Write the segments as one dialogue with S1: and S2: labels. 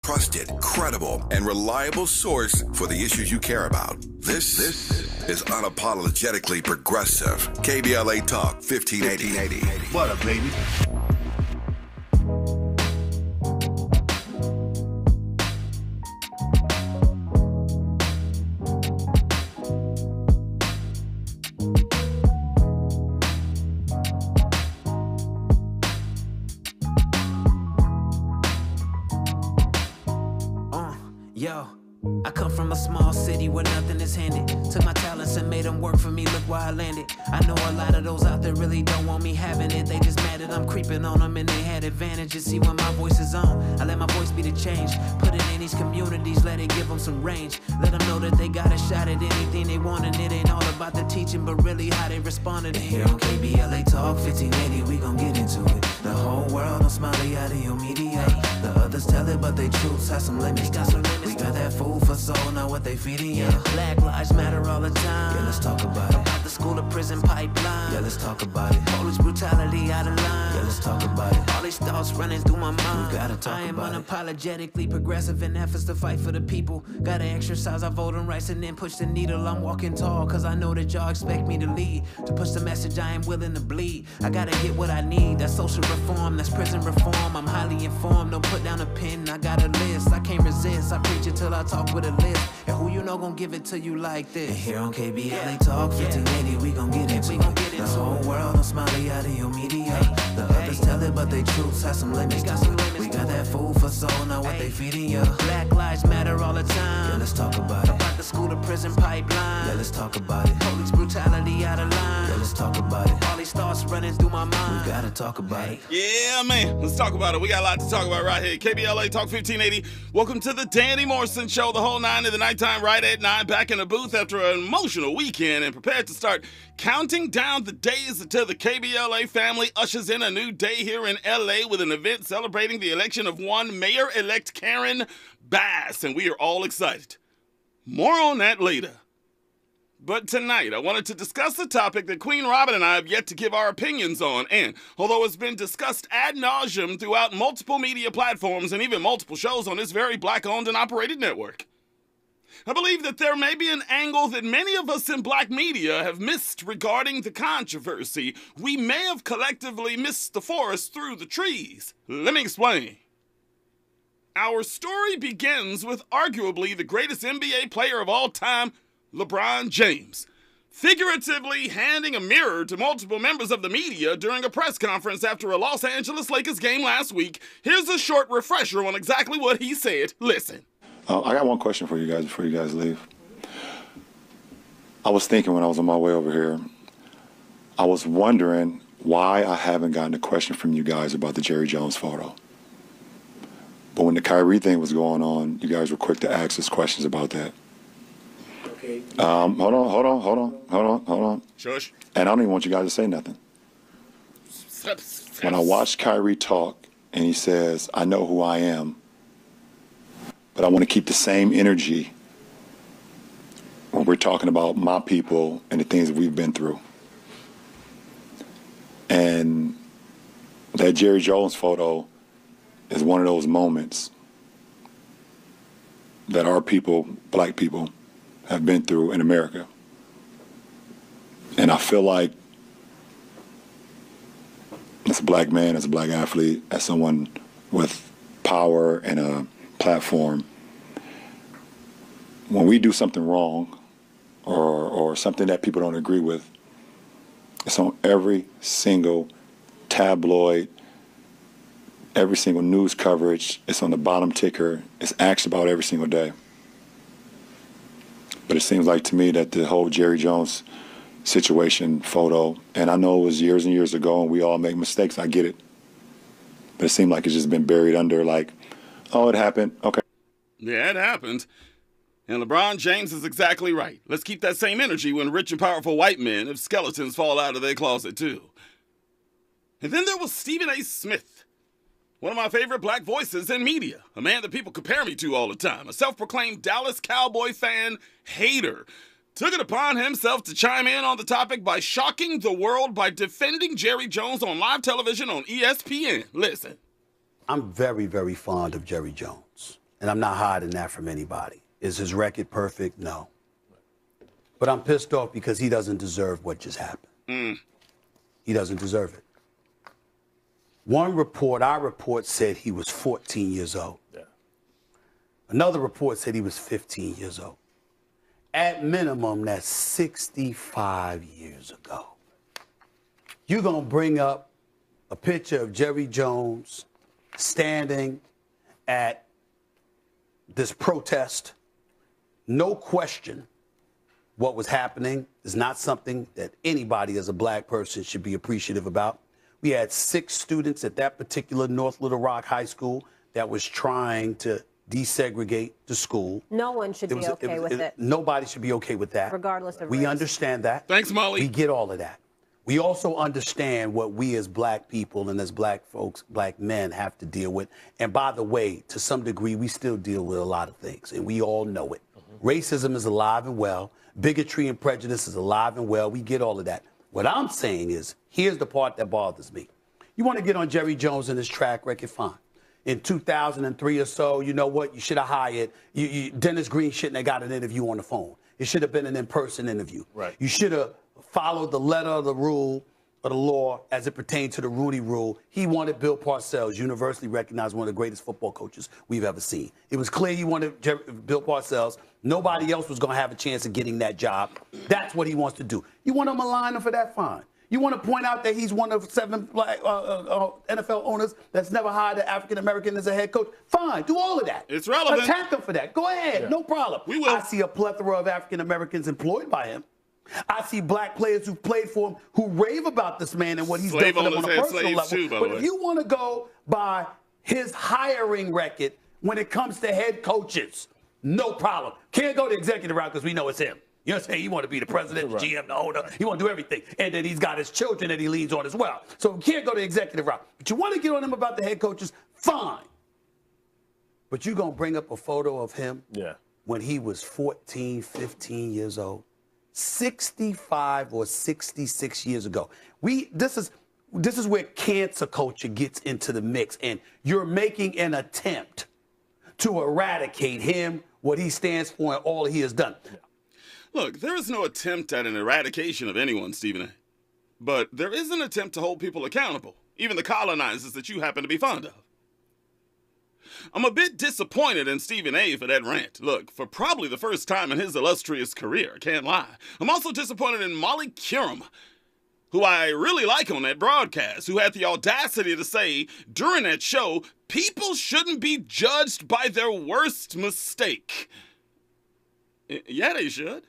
S1: trusted, credible, and reliable source for the issues you care about. This is Unapologetically Progressive. KBLA Talk 1580.
S2: What up, baby?
S3: Yo, I come from a small city where nothing is handed. Took my talents and made them work for me, look where I landed. I know a lot of those out there really don't want me having it. They just mad that I'm creeping on them and they had advantages. See, when my voice is on, I let my voice be the change. Put it in these communities, let it give them some range. Let them know that they got a shot at anything they want. And it ain't all about the teaching, but really how they responded. And here on KBLA Talk 1580, we gon' get into it. The whole world on Smiley out of your media. The others tell it, but they truths have some limits. We got that food for soul, not what they feeding you. Black lives matter all the time. Yeah, let's talk about it. About the school to prison pipeline. Yeah, let's talk about it. Police brutality out of line. Yeah, let's talk about it. All these thoughts running through my mind. We gotta talk about it. I am unapologetically progressive in efforts to fight for the people. Gotta exercise our voting rights and then push the needle. I'm walking tall, cause I know that y'all expect me to lead. To push the message I am willing to bleed. I gotta get what I need. That's social reform, that's prison reform. I'm highly informed, don't put down a pen. I got a list, I can't resist. I preach it till I talk with a list. And who you know gon' give it to you like this? And here on KBLA Talk 1580, we gon' get into it. The whole world on Smiley out of your media. The others tell it, but they truths have some limits. We got that food for soul, not what they feeding you. Black lives matter all the time. Yeah, let's talk about it. About the school to prison pipeline. Yeah, let's talk about it. Police brutality out of line. Yeah, let's talk about it. All these thoughts running through my mind. We gotta talk about it.
S4: Yeah, man. Let's talk about it. We got a lot to talk about right here. KBLA Talk 1580. Welcome to the Danny Morrison Show. The whole 9 of the nighttime, right at 9. Back in the booth after an emotional weekend and prepared to start counting down the days until the KBLA family ushers in a new day here in LA with an event celebrating the election of one Mayor-elect Karen Bass. And we are all excited. More on that later. But tonight, I wanted to discuss the topic that Queen Robin and I have yet to give our opinions on. And although it's been discussed ad nauseum throughout multiple media platforms and even multiple shows on this very black-owned and operated network, I believe that there may be an angle that many of us in black media have missed regarding the controversy. We may have collectively missed the forest through the trees. Let me explain. Our story begins with arguably the greatest NBA player of all time, LeBron James, figuratively handing a mirror to multiple members of the media during a press conference after a Los Angeles Lakers game last week. Here's a short refresher on exactly what he said. Listen.
S5: I got one question for you guys before you guys leave. I was thinking when I was on my way over here, I was wondering why I haven't gotten a question from you guys about the Jerry Jones photo. But when the Kyrie thing was going on, you guys were quick to ask us questions about that.
S3: Okay.
S5: Hold on.
S4: Shush.
S5: And I don't even want you guys to say nothing. When I watched Kyrie talk and he says, I know who I am, but I want to keep the same energy when we're talking about my people and the things that we've been through. And that Jerry Jones photo is one of those moments that our people, black people, have been through in America. And I feel like as a black man, as a black athlete, as someone with power and a platform, when we do something wrong or something that people don't agree with, it's on every single tabloid, every single news coverage. It's on the bottom ticker. It's asked about every single day. But it seems like to me that the whole Jerry Jones situation photo, and I know it was years and years ago and we all make mistakes, I get it. But it seemed like it's just been buried under like, oh, it happened, okay.
S4: Yeah, it happened. And LeBron James is exactly right. Let's keep that same energy when rich and powerful white men have skeletons fall out of their closet too. And then there was Stephen A. Smith, one of my favorite black voices in media, a man that people compare me to all the time, a self-proclaimed Dallas Cowboy fan hater, took it upon himself to chime in on the topic by shocking the world by defending Jerry Jones on live television on ESPN. Listen.
S2: I'm very, very fond of Jerry Jones. and I'm not hiding that from anybody. Is his record perfect? No. But I'm pissed off because he doesn't deserve what just happened. He doesn't deserve it. One report, our report, said he was 14 years old. Yeah. Another report said he was 15 years old. At minimum, that's 65 years ago. You're going to bring up a picture of Jerry Jones standing at this protest. No question what was happening is not something that anybody as a black person should be appreciative about. We had 6 students at that particular North Little Rock High School that was trying to desegregate the school.
S6: No one should be okay with it.
S2: Nobody should be okay with that.
S6: Regardless of
S2: We
S6: race.
S2: understand that.
S4: Thanks, Molly.
S2: We get all of that. We also understand what we as black people and as black folks, black men have to deal with. And by the way, to some degree, we still deal with a lot of things, and we all know it. Racism is alive and well. Bigotry and prejudice is alive and well. We get all of that. What I'm saying is, here's the part that bothers me. You want to get on Jerry Jones and his track record, fine. In 2003 or so, you know what? You should have hired, Dennis Green shouldn't have got an interview on the phone. It should have been an in-person interview. Right. You should have followed the letter of the rule of the law as it pertained to the Rudy Rule. He wanted Bill Parcells, universally recognized one of the greatest football coaches we've ever seen. It was clear he wanted Bill Parcells. Nobody else was going to have a chance of getting that job. That's what he wants to do. You want to malign him for that? Fine. You want to point out that he's one of 7 black NFL owners that's never hired an African-American as a head coach? Fine, do all of that.
S4: It's relevant.
S2: Attack him for that. Go ahead, no problem.
S4: We will.
S2: I see a plethora of African-Americans employed by him. I see black players who played for him who rave about this man and what he's done for them on a personal level.
S4: Too,
S2: but if you want to go by his hiring record when it comes to head coaches, no problem. Can't go the executive route because we know it's him. You know what I'm saying? He want to be the president, the GM, the owner. He want to do everything. And then he's got his children that he leads on as well. So you can't go the executive route. But you want to get on him about the head coaches, fine. But you're going to bring up a photo of him when he was 14, 15 years old, 65 or 66 years ago. This is where cancer culture gets into the mix. And you're making an attempt to eradicate him, what he stands for, and all he has done.
S4: Look, there is no attempt at an eradication of anyone, Stephen A. But there is an attempt to hold people accountable, even the colonizers that you happen to be fond of. I'm a bit disappointed in Stephen A. for that rant. Look, for probably the first time in his illustrious career, I can't lie. I'm also disappointed in Molly Qerim, who I really like on that broadcast, who had the audacity to say during that show, people shouldn't be judged by their worst mistake. Yeah, they should.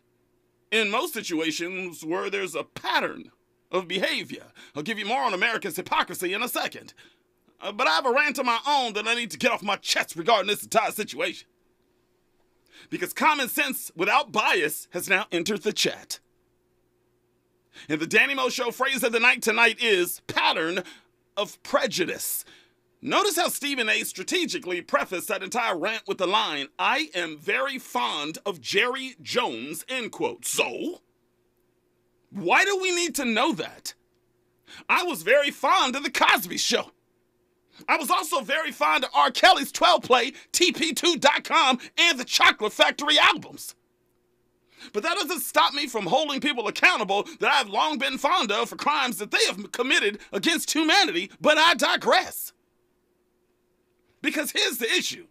S4: In most situations where there's a pattern of behavior. I'll give you more on America's hypocrisy in a second. But I have a rant of my own that I need to get off my chest regarding this entire situation. Because common sense without bias has now entered the chat. And the Danny Mo Show phrase of the night tonight is pattern of prejudice. Notice how Stephen A. strategically prefaced that entire rant with the line, I am very fond of Jerry Jones, end quote. So, why do we need to know that? I was very fond of The Cosby Show. I was also very fond of R. Kelly's 12-play, TP2.com, and the Chocolate Factory albums. But that doesn't stop me from holding people accountable that I've long been fond of for crimes that they have committed against humanity, but I digress. Because here's the issue.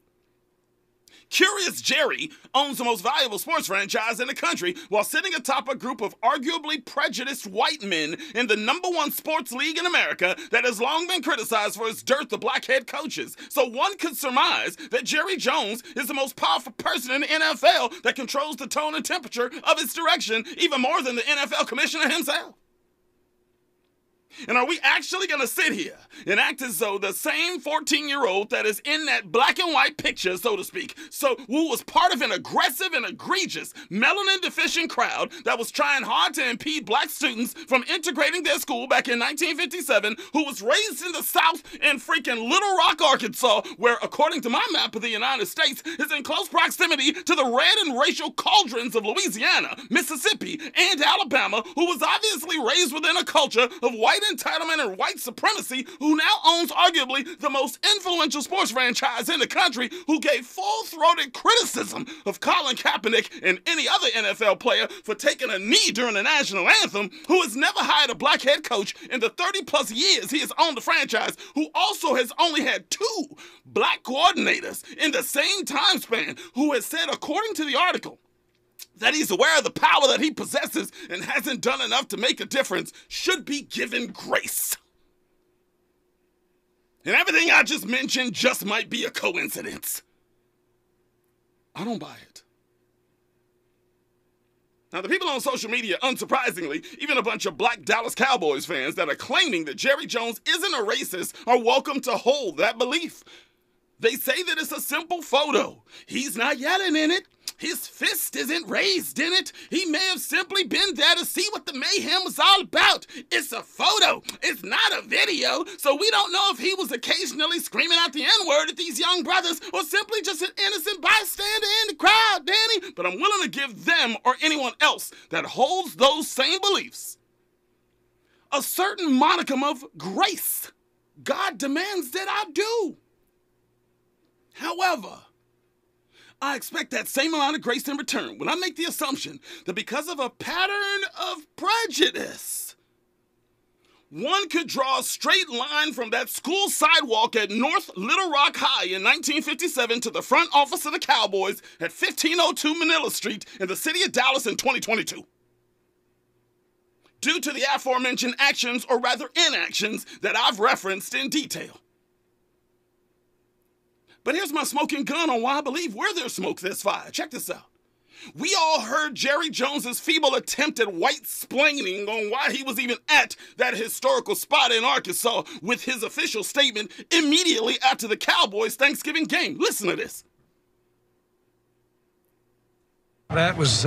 S4: Curious Jerry owns the most valuable sports franchise in the country while sitting atop a group of arguably prejudiced white men in the #1 sports league in America that has long been criticized for its dearth of black head coaches. So one could surmise that Jerry Jones is the most powerful person in the NFL that controls the tone and temperature of its direction even more than the NFL commissioner himself. And are we actually going to sit here and act as though the same 14-year-old that is in that black and white picture, so to speak, who was part of an aggressive and egregious melanin-deficient crowd that was trying hard to impede black students from integrating their school back in 1957, who was raised in the South in freaking Little Rock, Arkansas, where, according to my map of the United States, is in close proximity to the red and racial cauldrons of Louisiana, Mississippi, and Alabama, who was obviously raised within a culture of white white entitlement and white supremacy, who now owns arguably the most influential sports franchise in the country, who gave full-throated criticism of Colin Kaepernick and any other NFL player for taking a knee during the national anthem, who has never hired a black head coach in the 30-plus years he has owned the franchise, who also has only had 2 black coordinators in the same time span, who has said, according to the article, that he's aware of the power that he possesses and hasn't done enough to make a difference, should be given grace. And everything I just mentioned just might be a coincidence. I don't buy it. Now, the people on social media, unsurprisingly, even a bunch of black Dallas Cowboys fans that are claiming that Jerry Jones isn't a racist, are welcome to hold that belief. They say that it's a simple photo. He's not yelling in it. His fist isn't raised in it. He may have simply been there to see what the mayhem was all about. It's a photo. It's not a video. So we don't know if he was occasionally screaming out the N-word at these young brothers or simply just an innocent bystander in the crowd, Danny. But I'm willing to give them or anyone else that holds those same beliefs a certain modicum of grace. God demands that I do. However, I expect that same amount of grace in return when I make the assumption that because of a pattern of prejudice, one could draw a straight line from that school sidewalk at North Little Rock High in 1957 to the front office of the Cowboys at 1502 Manila Street in the city of Dallas in 2022. Due to the aforementioned actions, or rather inactions, that I've referenced in detail. But here's my smoking gun on why I believe where there's smoke, there's fire. Check this out. We all heard Jerry Jones's feeble attempt at white-splaining on why he was even at that historical spot in Arkansas with his official statement immediately after the Cowboys' Thanksgiving game. Listen to this.
S7: That was,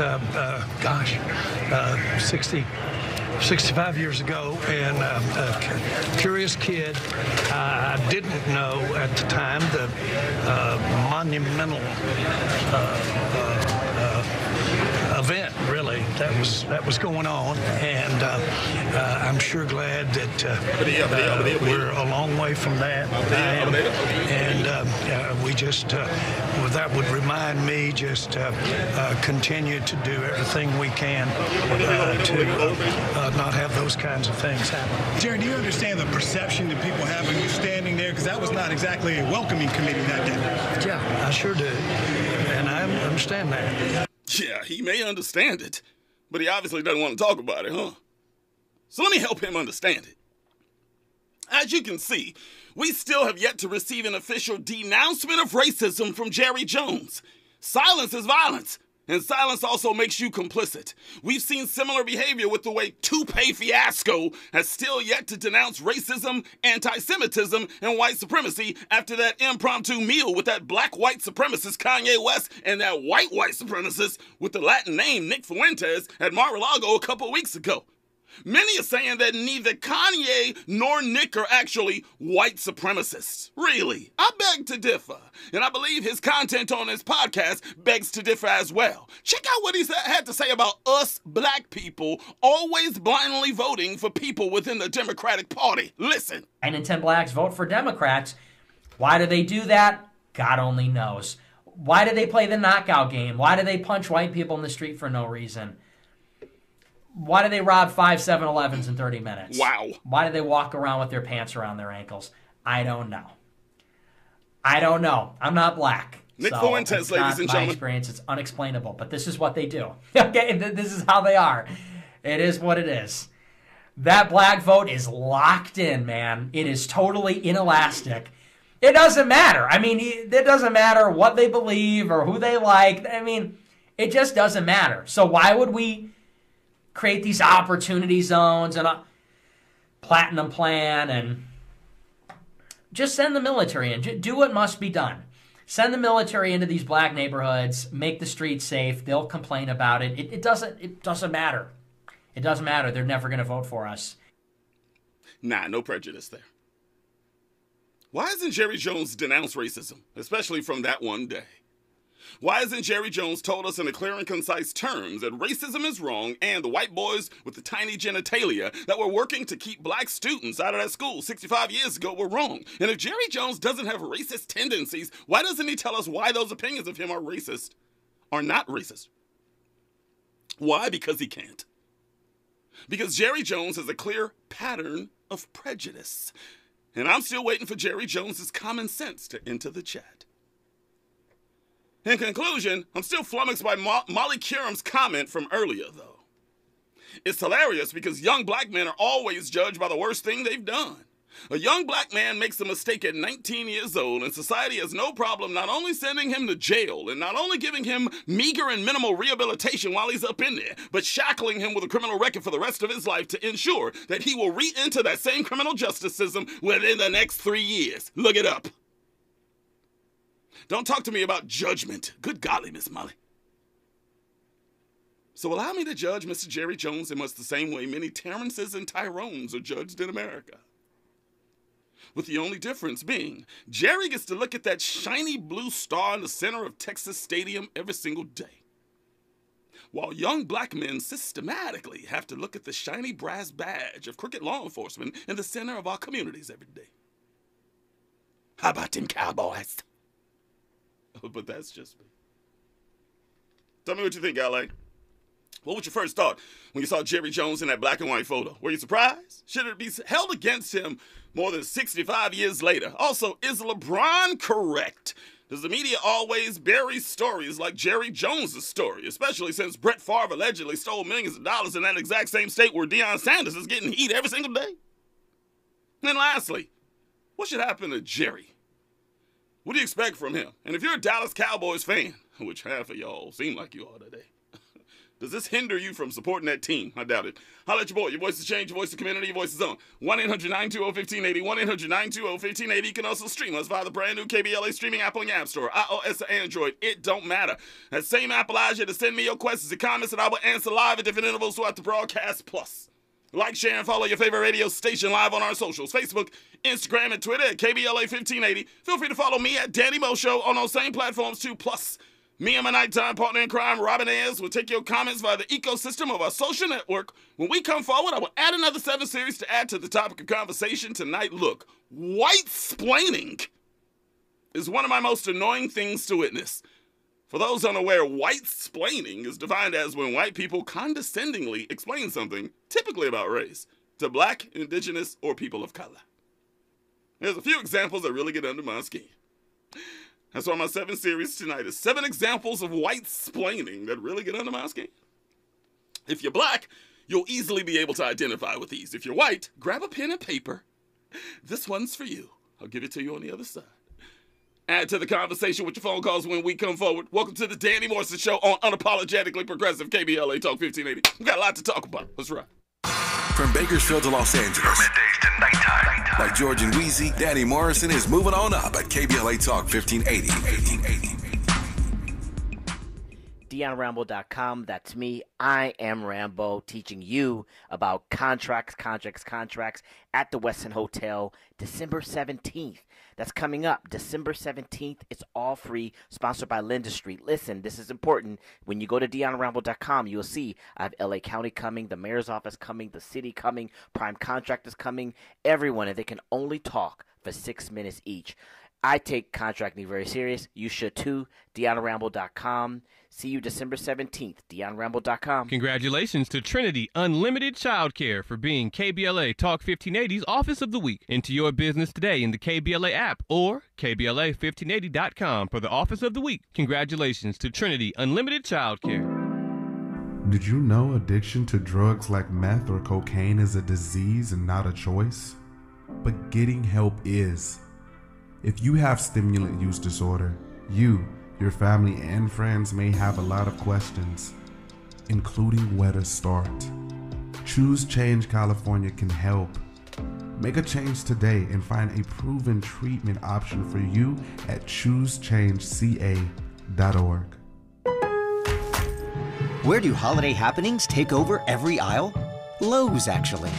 S7: 65 years ago, and a curious kid. I didn't know at the time the monumental event, really, that was going on, and I'm sure glad that we're a long way from that. And we just, that would remind me just continue to do everything we can to not have those kinds of things happen.
S8: Jerry, do you understand the perception that people have of you standing there? Because that was not exactly a welcoming committee that day.
S7: Yeah, I sure do, and I understand that.
S4: Yeah, he may understand it, but he obviously doesn't want to talk about it, huh? So let me help him understand it. As you can see, we still have yet to receive an official denouncement of racism from Jerry Jones. Silence is violence, and silence also makes you complicit. We've seen similar behavior with the way Toupee Fiasco has still yet to denounce racism, anti-Semitism, and white supremacy after that impromptu meal with that black white supremacist Kanye West and that white supremacist with the Latin name Nick Fuentes at Mar-a-Lago a couple weeks ago. Many are saying that neither Kanye nor Nick are actually white supremacists. Really, I beg to differ, and I believe his content on his podcast begs to differ as well. Check out what he had to say about us black people always blindly voting for people within the Democratic Party. Listen.
S9: 9 in 10 blacks vote for Democrats. Why do they do that? God only knows. Why do they play the knockout game? Why do they punch white people in the street for no reason? Why do they rob 5 7-Elevens in 30 minutes?
S4: Wow.
S9: Why do they walk around with their pants around their ankles? I don't know. I'm not black.
S4: Nick Fuentes, ladies and gentlemen.
S9: My experience, it's unexplainable, but this is what they do. Okay, this is how they are. It is what it is. That black vote is locked in, man. It is totally inelastic. It doesn't matter. I mean, it doesn't matter what they believe or who they like. I mean, it just doesn't matter. So why would we create these opportunity zones and a platinum plan and just send the military in? Do what must be done. Send the military into these black neighborhoods, make the streets safe. They'll complain about it. It doesn't matter. It doesn't matter. They're never going to vote for us.
S4: Nah, no prejudice there. Why hasn't Jerry Jones denounced racism, especially from that one day? Why hasn't Jerry Jones told us in clear and concise terms that racism is wrong and the white boys with the tiny genitalia that were working to keep black students out of that school 65 years ago were wrong? And if Jerry Jones doesn't have racist tendencies, why doesn't he tell us why those opinions of him are racist, are not racist? Why? Because he can't. Because Jerry Jones has a clear pattern of prejudice. And I'm still waiting for Jerry Jones's common sense to enter the chat. In conclusion, I'm still flummoxed by Molly Qerim's comment from earlier, though. It's hilarious because young black men are always judged by the worst thing they've done. A young black man makes a mistake at 19 years old, and society has no problem not only sending him to jail and not only giving him meager and minimal rehabilitation while he's up in there, but shackling him with a criminal record for the rest of his life to ensure that he will re-enter that same criminal justice system within the next 3 years. Look it up. Don't talk to me about judgment. Good golly, Miss Molly. So allow me to judge Mr. Jerry Jones in much the same way many Terrences and Tyrones are judged in America. With the only difference being, Jerry gets to look at that shiny blue star in the center of Texas Stadium every single day, while young black men systematically have to look at the shiny brass badge of crooked law enforcement in the center of our communities every day. How about them Cowboys? But that's just me. Tell me what you think, LA. What was your first thought when you saw Jerry Jones in that black and white photo? Were you surprised? Should it be held against him more than 65 years later? Also, is LeBron correct? Does the media always bury stories like Jerry Jones' story, especially since Brett Favre allegedly stole millions of dollars in that exact same state where Deion Sanders is getting heat every single day? And lastly, what should happen to Jerry? What do you expect from him? And if you're a Dallas Cowboys fan, which half of y'all seem like you are today, does this hinder you from supporting that team? I doubt it. Holla at your boy. Your voice has changed. Your voice of community. Your voice is on. 1-800-920-1580. 1-800-920-1580. You can also stream us via the brand new KBLA streaming app on your app store. iOS or Android. It don't matter. That same app allows you to send me your questions and comments, and I will answer live at different intervals throughout the broadcast. Plus, like, share, and follow your favorite radio station live on our socials. Facebook, Instagram, and Twitter at KBLA 1580. Feel free to follow me at Danny Mo Show on those same platforms too. Plus, me and my nighttime partner in crime, Robin Ayers, will take your comments via the ecosystem of our social network. When we come forward, I will add another 7 series to add to the topic of conversation tonight. Look, white-splaining is one of my most annoying things to witness. For those unaware, white-splaining is defined as when white people condescendingly explain something, typically about race, to black, indigenous, or people of color. There's a few examples that really get under my skin. That's why my 7 series tonight is 7 examples of white-splaining that really get under my skin. If you're black, you'll easily be able to identify with these. If you're white, grab a pen and paper. This one's for you. I'll give it to you on the other side. Add to the conversation with your phone calls when we come forward. Welcome to the Danny Morrison Show on Unapologetically Progressive KBLA Talk 1580. We've got a lot to talk about. Let's ride.
S1: From Bakersfield to Los Angeles. From middays to nighttime. Like George and Wheezy, Danny Morrison is moving on up at KBLA Talk 1580.
S10: DeonRambo.com, that's me. I am Rambo, teaching you about contracts at the Westin Hotel, December 17th. That's coming up, December 17th. It's all free, sponsored by Lindustry. Listen, this is important. When you go to DeonRambo.com, you'll see I have LA County coming, the mayor's office coming, the city coming, prime contractors coming, everyone, and they can only talk for 6 minutes each. I take contracting very serious. You should too. DeonRambo.com. See you December 17th. DeonRambo.com.
S11: Congratulations to Trinity Unlimited Childcare for being KBLA Talk 1580's Office of the Week. Into your business today in the KBLA app or KBLA1580.com for the Office of the Week. Congratulations to Trinity Unlimited Childcare.
S12: Did you know addiction to drugs like meth or cocaine is a disease and not a choice? But getting help is. If you have stimulant use disorder, you, your family, and friends may have a lot of questions, including where to start. Choose Change California can help. Make a change today and find a proven treatment option for you at choosechangeca.org.
S13: Where do holiday happenings take over every aisle? Lowe's, actually.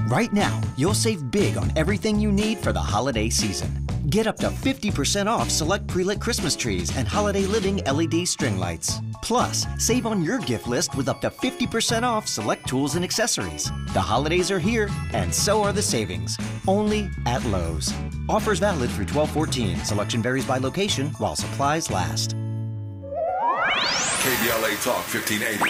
S13: Right now, you'll save big on everything you need for the holiday season. Get up to 50% off select pre-lit Christmas trees and holiday living LED string lights. Plus, save on your gift list with up to 50% off select tools and accessories. The holidays are here, and so are the savings. Only at Lowe's. Offers valid through 12/14. Selection varies by location while supplies last.
S1: KBLA Talk 1580.
S14: The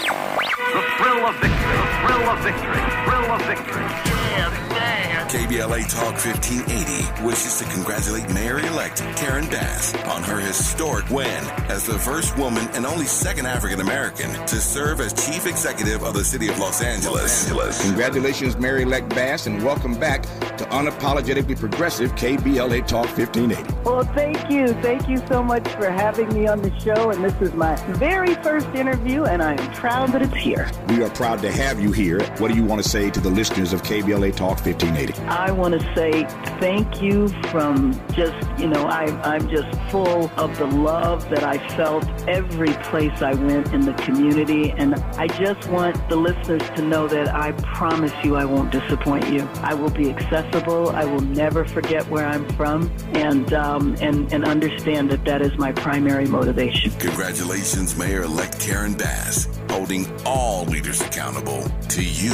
S14: thrill of victory. The thrill of victory. Thrill of victory. Yeah, man.
S1: KBLA Talk 1580 wishes to congratulate Mayor-elect Karen Bass on her historic win as the first woman and only second African-American to serve as chief executive of the city of Los Angeles.
S15: Congratulations, Mayor-elect Bass, and welcome back to Unapologetically Progressive KBLA Talk 1580.
S16: Well, thank you. Thank you so much for having me on the show, and this is my very first interview, and I am proud that it's here.
S15: We are proud to have you here. What do you want to say to the listeners of KBLA Talk 1580?
S16: I want to say thank you from just, I'm just full of the love that I felt every place I went in the community. And I just want the listeners to know that I promise you I won't disappoint you. I will be accessible. I will never forget where I'm from, and understand that that is my primary motivation.
S1: Congratulations, Mayor-elect Karen Bass, holding all leaders accountable to you.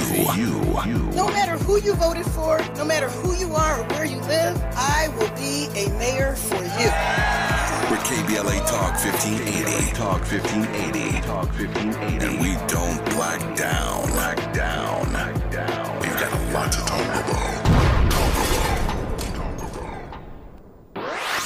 S17: No matter who you voted for, no matter who you are or where you live, I will be a mayor for you.
S1: We're KBLA Talk 1580. Talk 1580. Talk 1580. And we don't black down. We've got a lot to talk about.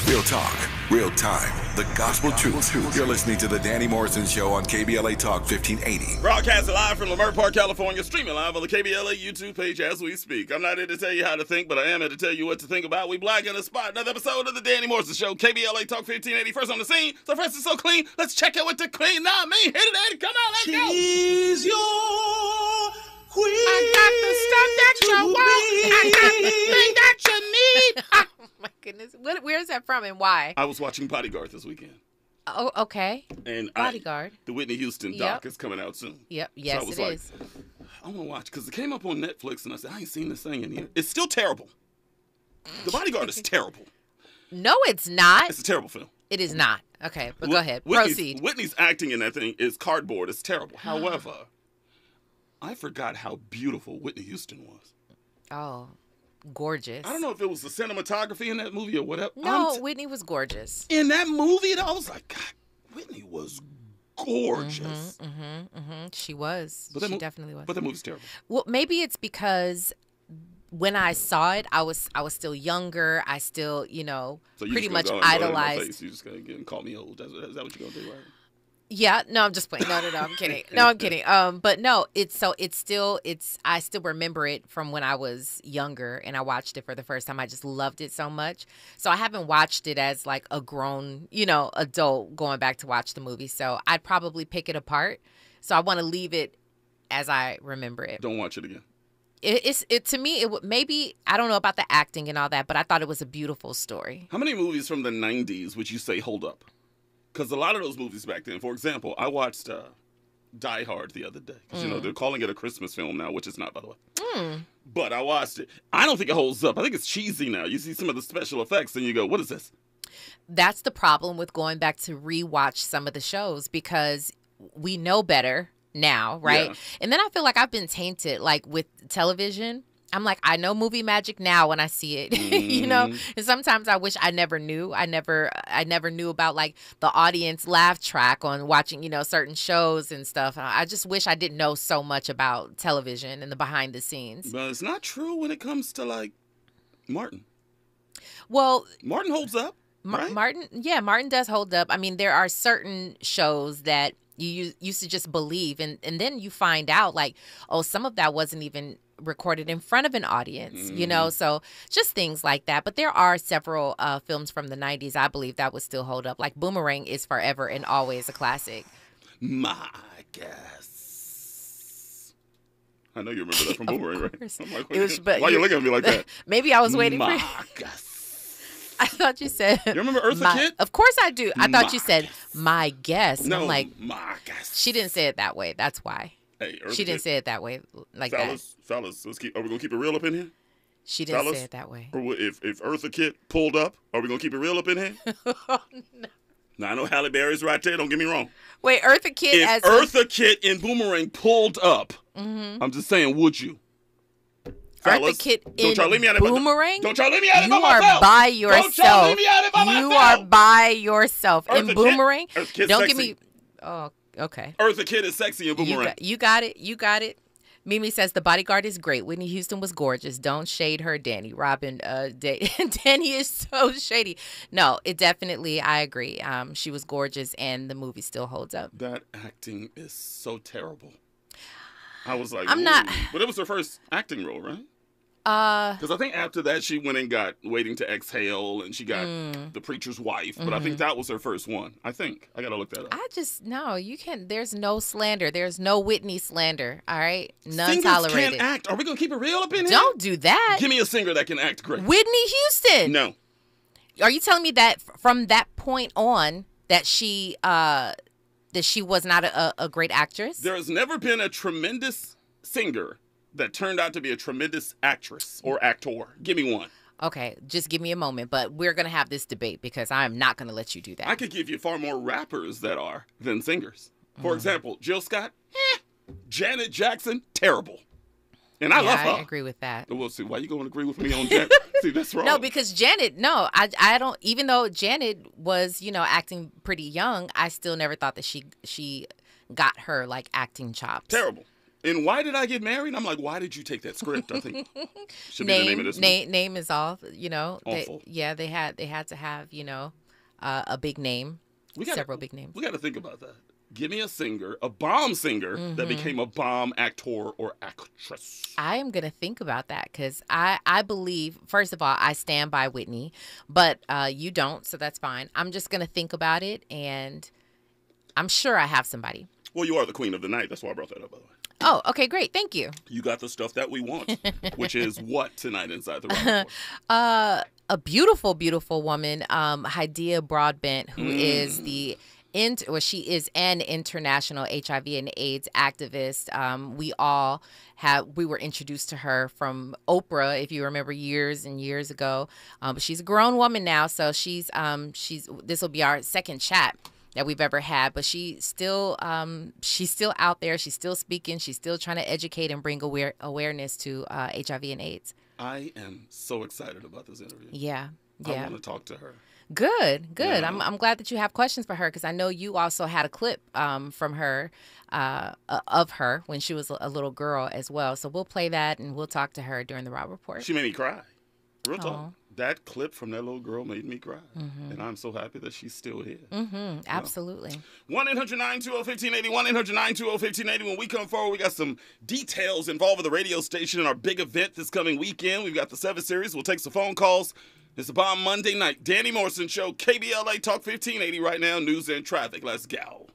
S1: Real talk, real time, the gospel truth. You're listening to the Danny Morrison Show on KBLA Talk 1580.
S4: Broadcasting live from Leimert Park, California, streaming live on the KBLA YouTube page as we speak. I'm not here to tell you how to think, but I am here to tell you what to think about. We black in the spot. Another episode of the Danny Morrison Show, KBLA Talk 1580. First on the scene, so fresh and so clean. Let's check it with the queen. Not me. Hit it, Eddie. Come on, let's go.
S18: She's your queen.
S19: I got the stuff that you want. I got the thing that you need. Oh my goodness. Where is that from and why?
S4: I was watching Bodyguard this weekend.
S19: Oh, okay.
S4: And
S19: Bodyguard.
S4: The Whitney Houston doc is coming out soon.
S19: Yep. Yes,
S4: so
S19: it is.
S4: I want to watch because it came up on Netflix, and I said, I ain't seen this thing in here. It's still terrible. The Bodyguard is terrible.
S19: No, it's not.
S4: It's a terrible film.
S19: It is not. Okay, but go ahead. Proceed.
S4: Whitney's acting in that thing is cardboard. It's terrible. However, I forgot how beautiful Whitney Houston was.
S19: Oh, gorgeous.
S4: I don't know if it was the cinematography in that movie or whatever.
S19: No, Whitney was gorgeous.
S4: In that movie, I was like, God, Whitney was gorgeous.
S19: She was. She definitely was.
S4: But that movie's terrible.
S19: Well, maybe it's because when I saw it, I was still younger. I still,
S4: so
S19: pretty much idolized.
S4: You just gonna get and call me old. Is that what you're gonna do, right?
S19: Yeah, no, I'm just playing. No, I'm kidding. No, I'm kidding. But no, I still remember it from when I was younger and I watched it for the first time. I just loved it so much. So I haven't watched it as like a grown, adult going back to watch the movie. So I'd probably pick it apart. So I want to leave it as I remember it.
S4: Don't watch it again.
S19: To me, maybe, I don't know about the acting and all that, but I thought it was a beautiful story.
S4: How many movies from the 90s would you say hold up? Because a lot of those movies back then, for example, I watched Die Hard the other day. Because, they're calling it a Christmas film now, which it's not, by the way. But I watched it. I don't think it holds up. I think it's cheesy now. You see some of the special effects and you go, what is this?
S19: That's the problem with going back to rewatch some of the shows because we know better now, right? Yeah. And then I feel like I've been tainted, like with television. I'm like, I know movie magic now when I see it, And sometimes I wish I never knew. I never knew about like the audience laugh track on watching, certain shows and stuff. I just wish I didn't know so much about television and the behind the scenes.
S4: But it's not true when it comes to like Martin.
S19: Well,
S4: Martin holds up. Right?
S19: Martin does hold up. I mean, there are certain shows that you used to just believe, and then you find out like, oh, some of that wasn't even recorded in front of an audience, so just things like that. But there are several films from the 90s, I believe, that would still hold up. Like Boomerang is forever and always a classic.
S4: My guess. I know you remember that from Boomerang, right? I'm like, why are you looking at me like that?
S19: Maybe I was waiting for you. I thought you said...
S4: You remember Eartha Kitt?
S19: Of course I do. I thought you said, my guess. And
S4: no,
S19: I'm like,
S4: my guess.
S19: She didn't say it that way. That's why.
S4: Hey,
S19: she didn't say it that way, like
S4: fellas,
S19: that.
S4: Are we going to keep it real up in here?
S19: She didn't say it that way.
S4: Or if Eartha Kitt pulled up, are we going to keep it real up in here?
S19: Oh, no.
S4: Now, I know Halle Berry's right there. Don't get me wrong.
S19: Wait, Eartha Kitt
S4: if Eartha Kitt in Boomerang pulled up, I'm just saying, would you?
S19: Eartha Kitt in Boomerang?
S4: Don't y'all leave me out of it by
S19: You
S4: myself.
S19: are by yourself.
S4: Don't y'all leave me out of it by myself.
S19: You are by yourself.
S4: Eartha
S19: In Boomerang?
S4: Kitt, Eartha Kitt's
S19: Don't
S4: sexy.
S19: give me... Oh, okay.
S4: Eartha Kitt is sexy in Boomerang.
S19: You got it. Mimi says, The Bodyguard is great. Whitney Houston was gorgeous. Don't shade her, Danny. Robin, Danny is so shady. No, it definitely, I agree. She was gorgeous, and the movie still holds up.
S4: That acting is so terrible. I was like,
S19: I'm not...
S4: But it was her first acting role, right? Because I think after that, she went and got Waiting to Exhale, and she got The Preacher's Wife. But I think that was her first one. I think. I got to look that up.
S19: No, you can't. There's no slander. There's no Whitney slander, all right? None
S4: Singers
S19: tolerated.
S4: can't act. Are we going to keep it real up in here?
S19: Don't do that.
S4: Give me a singer that can act great.
S19: Whitney Houston.
S4: No.
S19: Are you telling me that from that point on that she was not a great actress?
S4: There has never been a tremendous singer that turned out to be a tremendous actress or actor. Give me one.
S19: Okay, just give me a moment, but we're going to have this debate because I'm not going to let you do that.
S4: I could give you far more rappers that are than singers. For example, Jill Scott, Janet Jackson, terrible. And I love her.
S19: I agree with that.
S4: We'll see. Why you going to agree with me on Janet? See, that's wrong.
S19: No, because Janet, I don't, even though Janet was, acting pretty young, I still never thought that she got her, acting chops.
S4: Terrible. And Why Did I Get Married? I'm like, why did you take that script? I think should be the name of this movie.
S19: Name is off,
S4: Awful.
S19: They had to have, a big name, several big names.
S4: We got to think about that. Give me a singer, a bomb singer that became a bomb actor or actress.
S19: I am going to think about that because I believe, first of all, I stand by Whitney, but you don't, so that's fine. I'm just going to think about it, and I'm sure I have somebody.
S4: Well, you are the queen of the night. That's why I brought that up, by the way.
S19: Oh, okay, great. Thank you.
S4: You got the stuff that we want, which is what tonight inside the Rock Report?
S19: A beautiful, beautiful woman, Hadiya Broadbent, who is she is an international HIV and AIDS activist. We were introduced to her from Oprah, if you remember, years and years ago. But she's a grown woman now, so this will be our second chat that we've ever had, but she's still out there. She's still speaking. She's still trying to educate and bring awareness to HIV and AIDS.
S4: I am so excited about this interview.
S19: Yeah.
S4: I want to talk to her.
S19: Good.
S4: Yeah.
S19: I'm glad that you have questions for her because I know you also had a clip from her of her when she was a little girl as well. So we'll play that and we'll talk to her during the Rob Report.
S4: She made me cry. Real talk. That clip from that little girl made me cry. And I'm so happy that she's still here.
S19: Absolutely.
S4: 1-800-920-1580, 1-800-920-1580. When we come forward, we got some details involving the radio station and our big event this coming weekend. We've got the 7 Series. We'll take some phone calls. It's a bomb Monday night. Danny Morrison Show, KBLA Talk 1580 right now. News and traffic. Let's go.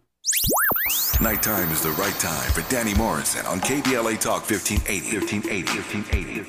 S1: Nighttime is the right time for Danny Morrison on KBLA Talk 1580.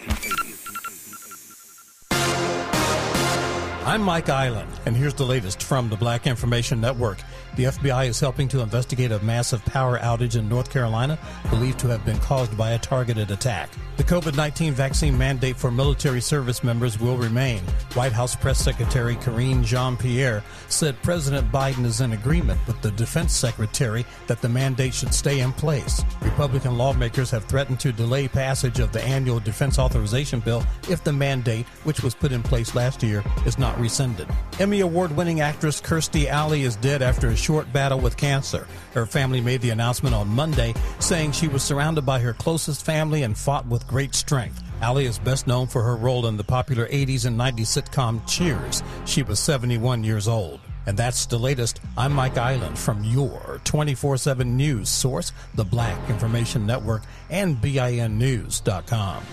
S20: I'm Mike Island, and here's the latest from the Black Information Network. The FBI is helping to investigate a massive power outage in North Carolina, believed to have been caused by a targeted attack. The COVID-19 vaccine mandate for military service members will remain. White House Press Secretary Karine Jean-Pierre said President Biden is in agreement with the Defense Secretary that the mandate should stay in place. Republican lawmakers have threatened to delay passage of the annual defense authorization bill if the mandate, which was put in place last year, is not rescinded. Emmy Award-winning actress Kirstie Alley is dead after a short battle with cancer. Her family made the announcement on Monday, saying she was surrounded by her closest family and fought with great strength. Alley is best known for her role in the popular 80s and 90s sitcom Cheers. She was 71 years old. And that's the latest. I'm Mike Island from your 24/7 news source, the Black Information Network, and BINnews.com.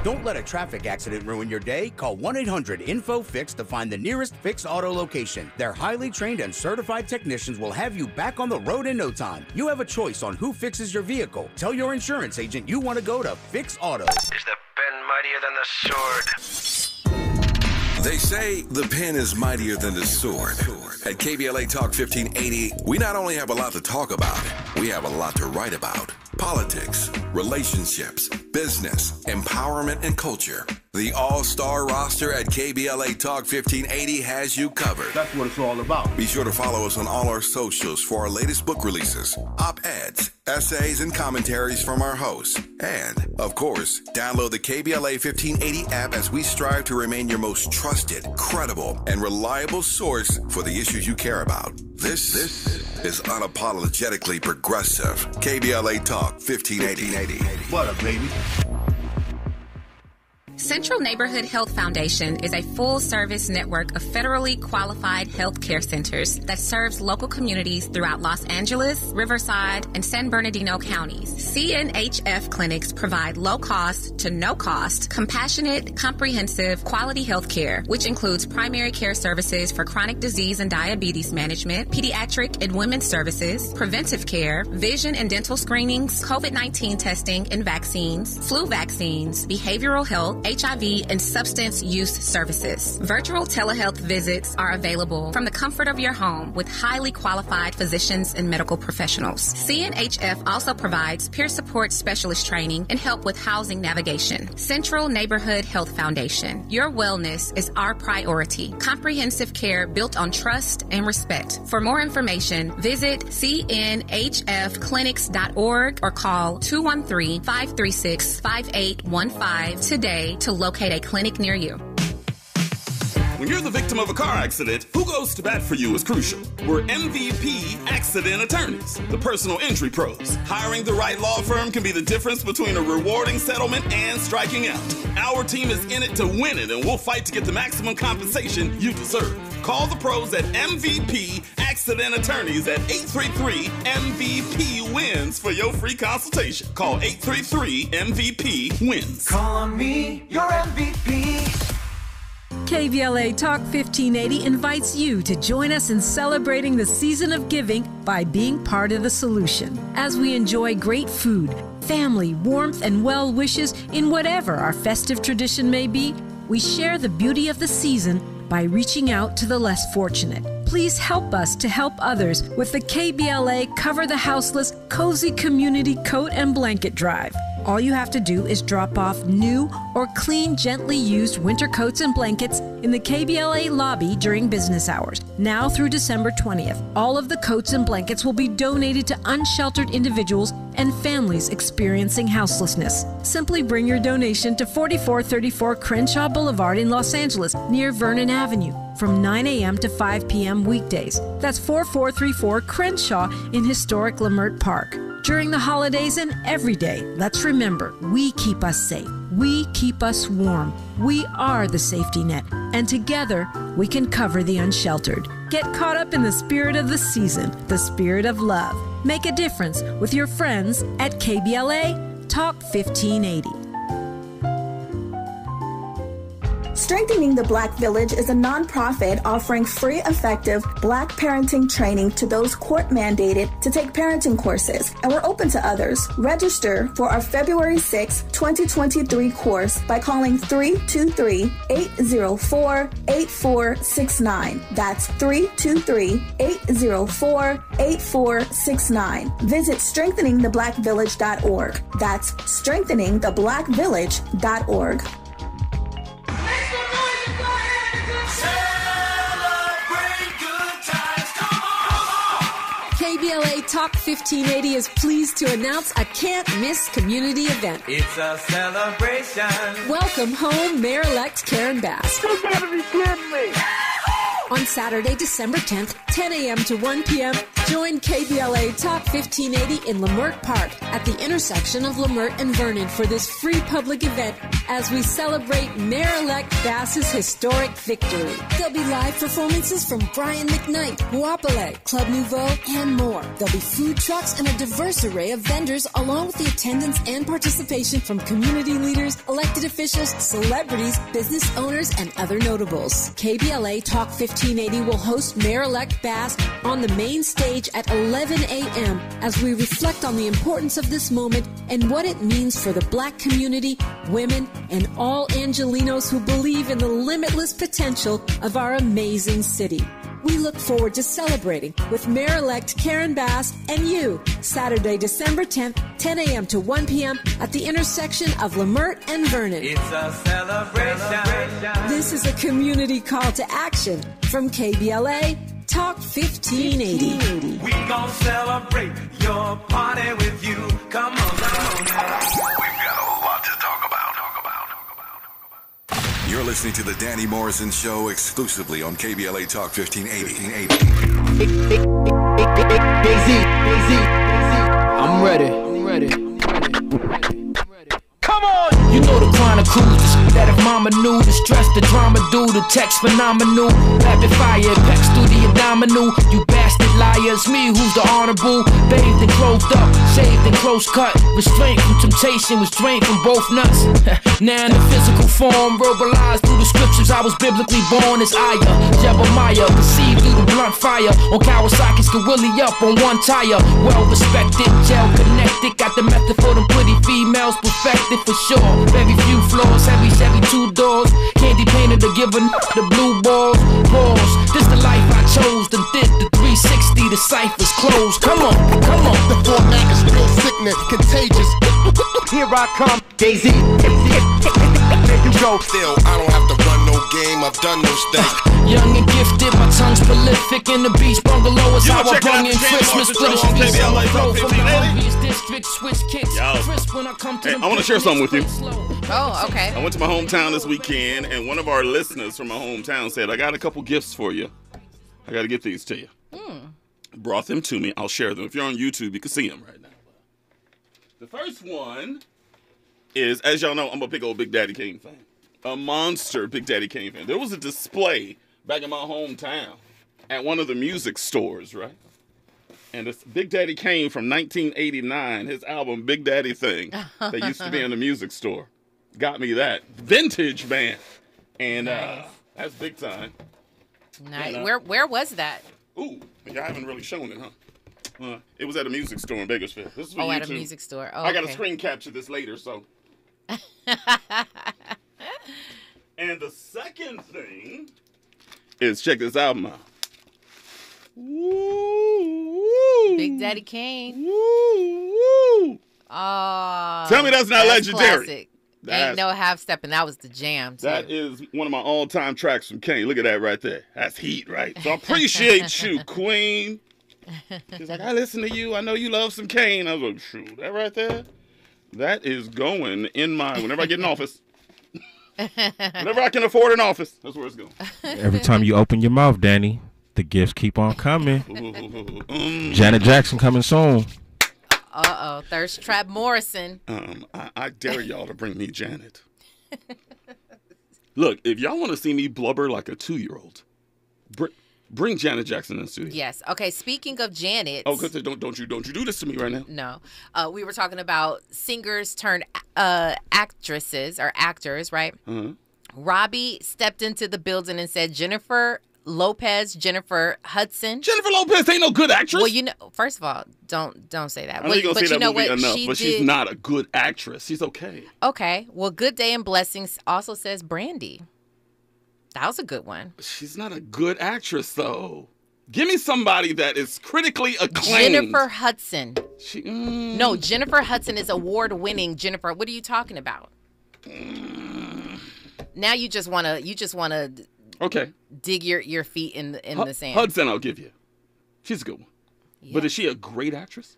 S21: Don't let a traffic accident ruin your day. Call 1-800-INFO-FIX to find the nearest Fix Auto location. Their highly trained and certified technicians will have you back on the road in no time. You have a choice on who fixes your vehicle. Tell your insurance agent you want to go to Fix Auto.
S22: Is the pen mightier than the sword?
S1: They say the pen is mightier than the sword. At KBLA Talk 1580, we not only have a lot to talk about, we have a lot to write about. politics, relationships, business, empowerment, and culture. The all-star roster at KBLA Talk 1580 has you covered.
S3: That's what it's all about.
S1: Be sure to follow us on all our socials for our latest book releases, op-eds, essays, and commentaries from our hosts. And, of course, download the KBLA 1580 app as we strive to remain your most trusted, credible, and reliable source for the issues you care about. This is unapologetically progressive. KBLA Talk 1580.
S3: What up, baby?
S5: Central Neighborhood Health Foundation is a full-service network of federally qualified health care centers that serves local communities throughout Los Angeles, Riverside, and San Bernardino counties. CNHF clinics provide low-cost to no-cost, compassionate, comprehensive, quality health care, which includes primary care services for chronic disease and diabetes management, pediatric and women's services, preventive care, vision and dental screenings, COVID-19 testing and vaccines, flu vaccines, behavioral health, HIV, and substance use services. Virtual telehealth visits are available from the comfort of your home with highly qualified physicians and medical professionals. CNHF also provides peer support specialist training and help with housing navigation. Central Neighborhood Health Foundation. Your wellness is our priority. Comprehensive care built on trust and respect. For more information, visit cnhfclinics.org or call 213-536-5815 today to locate a clinic near you.
S4: When you're the victim of a car accident, who goes to bat for you is crucial. We're MVP accident attorneys, the personal injury pros. Hiring the right law firm can be the difference between a rewarding settlement and striking out. Our team is in it to win it, and we'll fight to get the maximum compensation you deserve. Call the pros at MVP Accident Attorneys at 833-MVP-WINS for your free consultation. Call 833-MVP-WINS.
S18: Call on me, your MVP.
S23: KBLA Talk 1580 invites you to join us in celebrating the season of giving by being part of the solution. As we enjoy great food, family, warmth, and well wishes in whatever our festive tradition may be, we share the beauty of the season by reaching out to the less fortunate. Please help us to help others with the KBLA Cover the Houseless Cozy Community Coat and Blanket Drive. All you have to do is drop off new or clean, gently used winter coats and blankets in the KBLA lobby during business hours. Now through December 20th, all of the coats and blankets will be donated to unsheltered individuals and families experiencing houselessness. Simply bring your donation to 4434 Crenshaw Boulevard in Los Angeles, near Vernon Avenue, from 9 a.m. to 5 p.m. weekdays. That's 4434 Crenshaw in historic Leimert Park. During the holidays and every day, let's remember, we keep us safe. We keep us warm. We are the safety net. And together, we can cover the unsheltered. Get caught up in the spirit of the season, the spirit of love. Make a difference with your friends at KBLA Talk 1580.
S24: Strengthening the Black Village is a nonprofit offering free, effective Black parenting training to those court-mandated to take parenting courses, and we're open to others. Register for our February 6, 2023 course by calling 323-804-8469. That's 323-804-8469. Visit strengtheningtheblackvillage.org. That's strengtheningtheblackvillage.org.
S23: KBLA Talk 1580 is pleased to announce a can't-miss community event.
S18: It's a celebration.
S23: Welcome home, Mayor-elect Karen Bass.
S18: You gotta be kidding me.
S23: On Saturday, December 10th, 10 a.m. to 1 p.m., join KBLA Talk 1580 in Leimert Park at the intersection of Leimert and Vernon for this free public event as we celebrate Mayor-elect Bass's historic victory. There'll be live performances from Brian McKnight, Wapale, Club Nouveau, and more. There'll be food trucks and a diverse array of vendors, along with the attendance and participation from community leaders, elected officials, celebrities, business owners, and other notables. KBLA Talk 1580 will host Mayor-elect Bass on the main stage at 11 a.m. as we reflect on the importance of this moment and what it means for the Black community, women, and all Angelinos who believe in the limitless potential of our amazing city. We look forward to celebrating with Mayor-elect Karen Bass and you Saturday, December 10th, 10 a.m. to 1 p.m. at the intersection of Lamert and Vernon.
S18: It's a celebration.
S23: This is a community call to action from KBLA Talk 1580.
S18: We gon' celebrate your party with you. Come on, come on now.
S1: We've got a lot to talk about. You're listening to the Danny Morrison Show exclusively on KBLA Talk 1580.
S2: I'm ready. Come on! You know the chronicles, the shit that if mama knew, the stress, the drama do, the text phenomenal, rapid fire, pecs through the abdominal, you bastard liars, me who's the honorable, bathed and clothed up, shaved and close cut, restraint from temptation, was drained from both nuts, now in the physical form, verbalized through the scriptures, I was biblically born as Aya, Jebemiah, perceived through the blunt fire, on Kawasaki's can willy up on one tire, well respected, gel connected, got the method for them pretty females perfected for sure. Very few floors, heavy Chevy 2 doors. Candy painted to give a the blue balls. Balls, this the life I chose. Then did the 360, the ciphers closed. Come on.
S3: The format is real sickness, contagious.
S2: Here I come, Daisy.
S3: There you go. Still, I don't have to run no game. I've done those things.
S2: Young and gifted, my tongue's prolific. In the beach bungalow is how I brung in Christmas. Split a street on the road from the hungriest district. Switch kicks. Crisp when I come to
S4: Hey, I want to share something with you.
S19: Oh, okay.
S4: I went to my hometown this weekend, and one of our listeners from my hometown said, I got a couple gifts for you. I got to get these to you. Brought them to me. I'll share them. If you're on YouTube, you can see them right now. The first one is, as y'all know, I'm a big old Big Daddy Kane fan. A monster Big Daddy Kane fan. There was a display back in my hometown at one of the music stores, right? And it's Big Daddy Kane from 1989, his album Big Daddy Thing, that used to be in the music store. Got me that. Vintage, man. And that's big time.
S19: Nice.
S4: And,
S19: Where was that?
S4: Ooh, I haven't really shown it, huh? It was at a music store in Bakersfield. This is for
S19: at
S4: YouTube.
S19: a music store. Oh,
S4: I got to
S19: okay.
S4: screen capture this later, so. And the second thing is, check this album out. Woo,
S19: Big Daddy Kane.
S4: woo.
S19: Oh.
S4: Tell me that's not legendary.
S19: Classic. Ain't no half stepping. That was the jam, too.
S4: That is one of my all-time tracks from Kane. Look at that right there. That's heat, right? So I appreciate you, Queen. She's like, I listen to you. I know you love some Kane. I was like, shoot, that right there, that is going in my, whenever I get in office. Whenever I can afford an office, that's where it's going.
S6: Every time you open your mouth, Danny, the gifts keep on coming. Janet Jackson coming soon.
S19: Uh-oh. Thirst Trap Morrison.
S4: I dare y'all to bring me Janet. Look, if y'all want to see me blubber like a 2-year-old, bring Janet Jackson in the studio.
S19: Yes. Okay, speaking of Janet.
S4: Oh, because don't you do this to me right now.
S19: No. We were talking about singers turned actresses or actors, right?
S4: Uh-huh.
S19: Robbie stepped into the building and said, Jennifer Hudson.
S4: Jennifer Lopez ain't no good actress.
S19: Well, you know, first of all, don't say that.
S4: I know you're going to say that movie enough, but she's
S19: did...
S4: not a good actress. She's okay.
S19: Okay. Well, Good Day and Blessings also says Brandy. That was a good one.
S4: She's not a good actress, though. Give me somebody that is critically acclaimed.
S19: Jennifer Hudson. No, Jennifer Hudson is award-winning. Jennifer, what are you talking about? Now you just want to
S4: okay.
S19: dig your feet in the sand.
S4: Hudson, I'll give you. She's a good one.
S19: Yeah.
S4: But is she a great actress?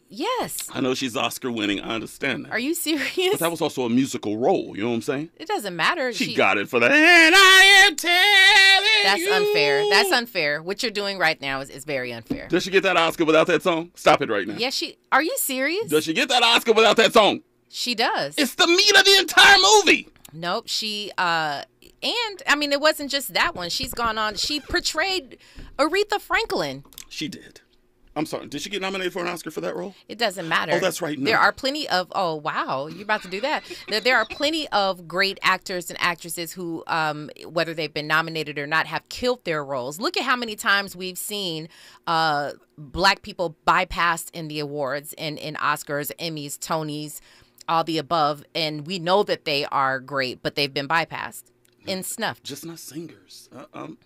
S19: Yes.
S4: I know she's Oscar winning. I understand that.
S19: Are you serious?
S4: But that was also a musical role. You know what I'm saying?
S19: It doesn't matter.
S4: She got it for that. And I am telling
S19: That's
S4: you.
S19: unfair. That's unfair. What you're doing right now is very unfair.
S4: Does she get that Oscar without that song? Stop it right now.
S19: Yes, Are you serious?
S4: Does she get that Oscar without that song?
S19: She does.
S4: It's the meat of the entire movie.
S19: Nope. And I mean, it wasn't just that one. She's gone on. She portrayed Aretha Franklin.
S4: She did. I'm sorry. Did she get nominated for an Oscar for that role?
S19: It doesn't matter.
S4: Oh, that's right. No.
S19: There are plenty of. Oh, wow. You're about to do that. There are plenty of great actors and actresses who, whether they've been nominated or not, have killed their roles. Look at how many times we've seen Black people bypassed in the awards, in Oscars, Emmys, Tonys, all the above. And we know that they are great, but they've been bypassed. in snuff.
S4: Just not singers.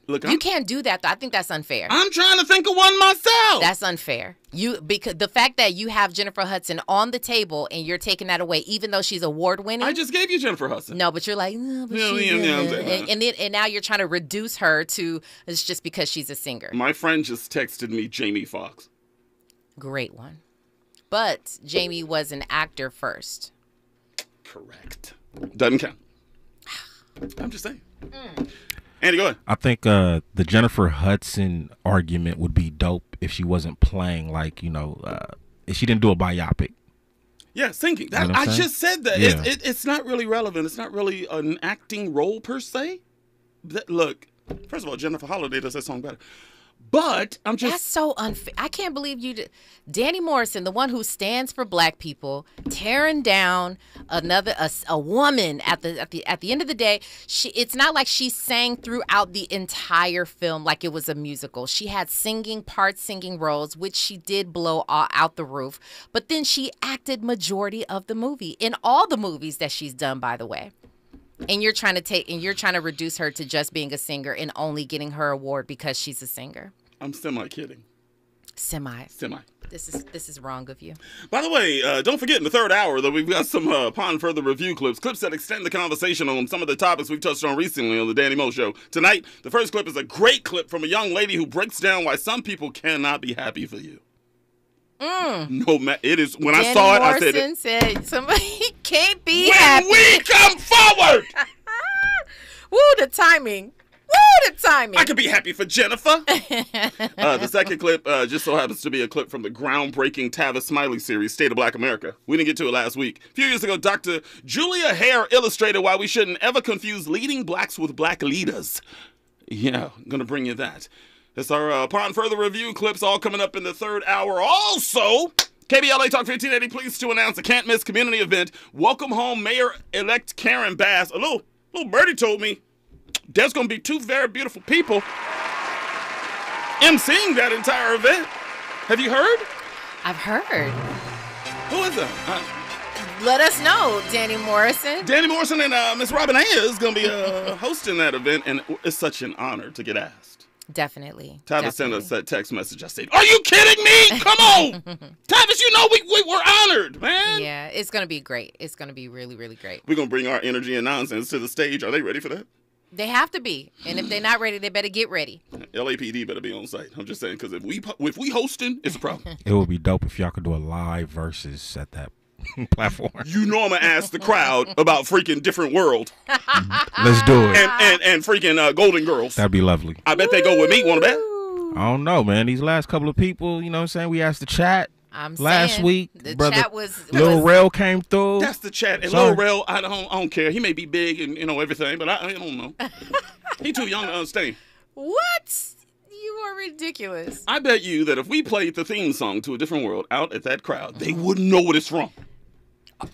S4: Look,
S19: you can't do that, though. I think that's unfair.
S4: I'm trying to think of one myself.
S19: That's unfair. Because the fact that you have Jennifer Hudson on the table and you're taking that away, even though she's award-winning.
S4: I just gave you Jennifer Hudson.
S19: No, but you're like, no, but and now you're trying to reduce her to it's just because she's a singer.
S4: My friend just texted me Jamie Foxx.
S19: Great one. But Jamie was an actor first.
S4: Correct. Doesn't count. I'm just saying. Andy, go ahead.
S6: I think the Jennifer Hudson argument would be dope if she wasn't playing like, if she didn't do a biopic.
S4: Yeah, singing. I just said that.
S6: Yeah.
S4: It's not really relevant. It's not really an acting role per se. Look, first of all, Jennifer Holliday does that song better. But I'm just...
S19: That's so unfair. I can't believe you did. Danny Morrison, the one who stands for black people, tearing down a woman at the end of the day. It's not like she sang throughout the entire film like it was a musical. She had singing roles, which she did blow out the roof. But then she acted majority of the movie in all the movies that she's done, by the way. And you're trying to reduce her to just being a singer and only getting her award because she's a singer.
S4: I'm semi-kidding.
S19: Semi. This is wrong of you.
S4: By the way, don't forget in the third hour that we've got some upon further review clips that extend the conversation on some of the topics we've touched on recently on the Danny Mo Show. Tonight, the first clip is a great clip from a young lady who breaks down why some people cannot be happy for you. No, it is. When
S19: Danny
S4: I saw it,
S19: Morrison
S4: I said it.
S19: said somebody can't be happy.
S4: When we come forward!
S19: Woo, the timing.
S4: I could be happy for Jennifer. The second clip just so happens to be a clip from the groundbreaking Tavis Smiley series, State of Black America. We didn't get to it last week. A few years ago, Dr. Julia Hare illustrated why we shouldn't ever confuse leading blacks with black leaders. Yeah, I'm going to bring you that. That's our upon further review clips all coming up in the third hour. Also, KBLA Talk 1580 pleased to announce a can't-miss community event. Welcome home Mayor-elect Karen Bass. A little birdie told me there's going to be two very beautiful people emceeing that entire event. Have you heard?
S19: I've heard.
S4: Who is that?
S19: Let us know, Danny Morrison.
S4: Danny Morrison and Miss Robin A is going to be hosting that event, and it's such an honor to get asked.
S19: Definitely.
S4: Tavis sent us that text message. I said, "Are you kidding me? Come on, Tavis! You know we were honored, man."
S19: Yeah, it's gonna be great. It's gonna be really, really great.
S4: We're gonna bring our energy and nonsense to the stage. Are they ready for that?
S19: They have to be, and if they're not ready, they better get ready.
S4: LAPD better be on site. I'm just saying because if we hosting, it's a problem.
S6: It would be dope if y'all could do a live versus at that platform.
S4: You know I'm gonna ask the crowd about freaking Different World.
S6: Let's do it.
S4: And freaking Golden Girls.
S6: That'd be lovely.
S4: I bet they go with me. Want to bet?
S6: I don't know, man. These last couple of people, you know what I'm saying? We asked the chat last week.
S19: The
S6: brother,
S19: chat was
S6: Lil Rel came through.
S4: That's the chat. And Lil Rel, I don't care. He may be big and everything, but I don't know. He too young to understand.
S19: What? You are ridiculous.
S4: I bet you that if we played the theme song to A Different World out at that crowd, they wouldn't know what it's from.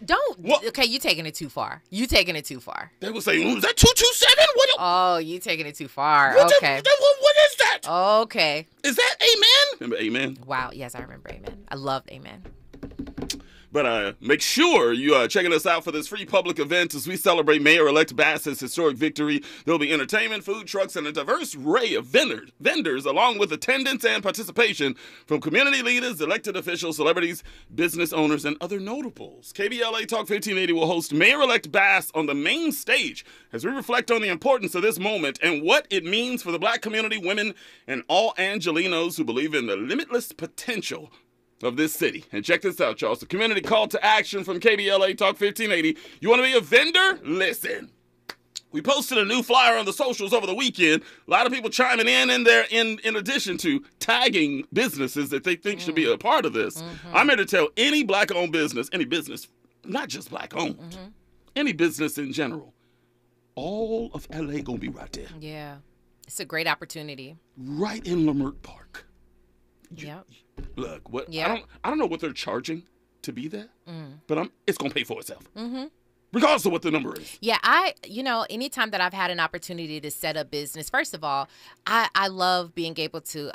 S19: Don't. What? Okay, you taking it too far. You taking it too far.
S4: They would say, "Is that 227? What?"
S19: Oh, you taking it too far.
S4: What
S19: okay.
S4: What is that?
S19: Okay.
S4: Is that Amen? Remember Amen?
S19: Wow. Yes, I remember Amen. I loved Amen.
S4: But make sure you checking us out for this free public event as we celebrate Mayor-elect Bass's historic victory. There'll be entertainment, food trucks, and a diverse array of vendors, along with attendance and participation from community leaders, elected officials, celebrities, business owners, and other notables. KBLA Talk 1580 will host Mayor-elect Bass on the main stage as we reflect on the importance of this moment and what it means for the black community, women, and all Angelinos who believe in the limitless potential of this city. And check this out, y'all. It's a community call to action from KBLA Talk 1580. You want to be a vendor? Listen. We posted a new flyer on the socials over the weekend. A lot of people chiming in there in addition to tagging businesses that they think should be a part of this. Mm-hmm. I'm here to tell any black-owned business, any business, not just black-owned, any business in general, all of L.A. gonna be right there.
S19: Yeah. It's a great opportunity.
S4: Right in Lamert Park.
S19: Yeah.
S4: Look, what? Yeah. I don't know what they're charging to be there, but it's gonna pay for itself, regardless of what the number is.
S19: Yeah, anytime that I've had an opportunity to set up business, first of all, I love being able to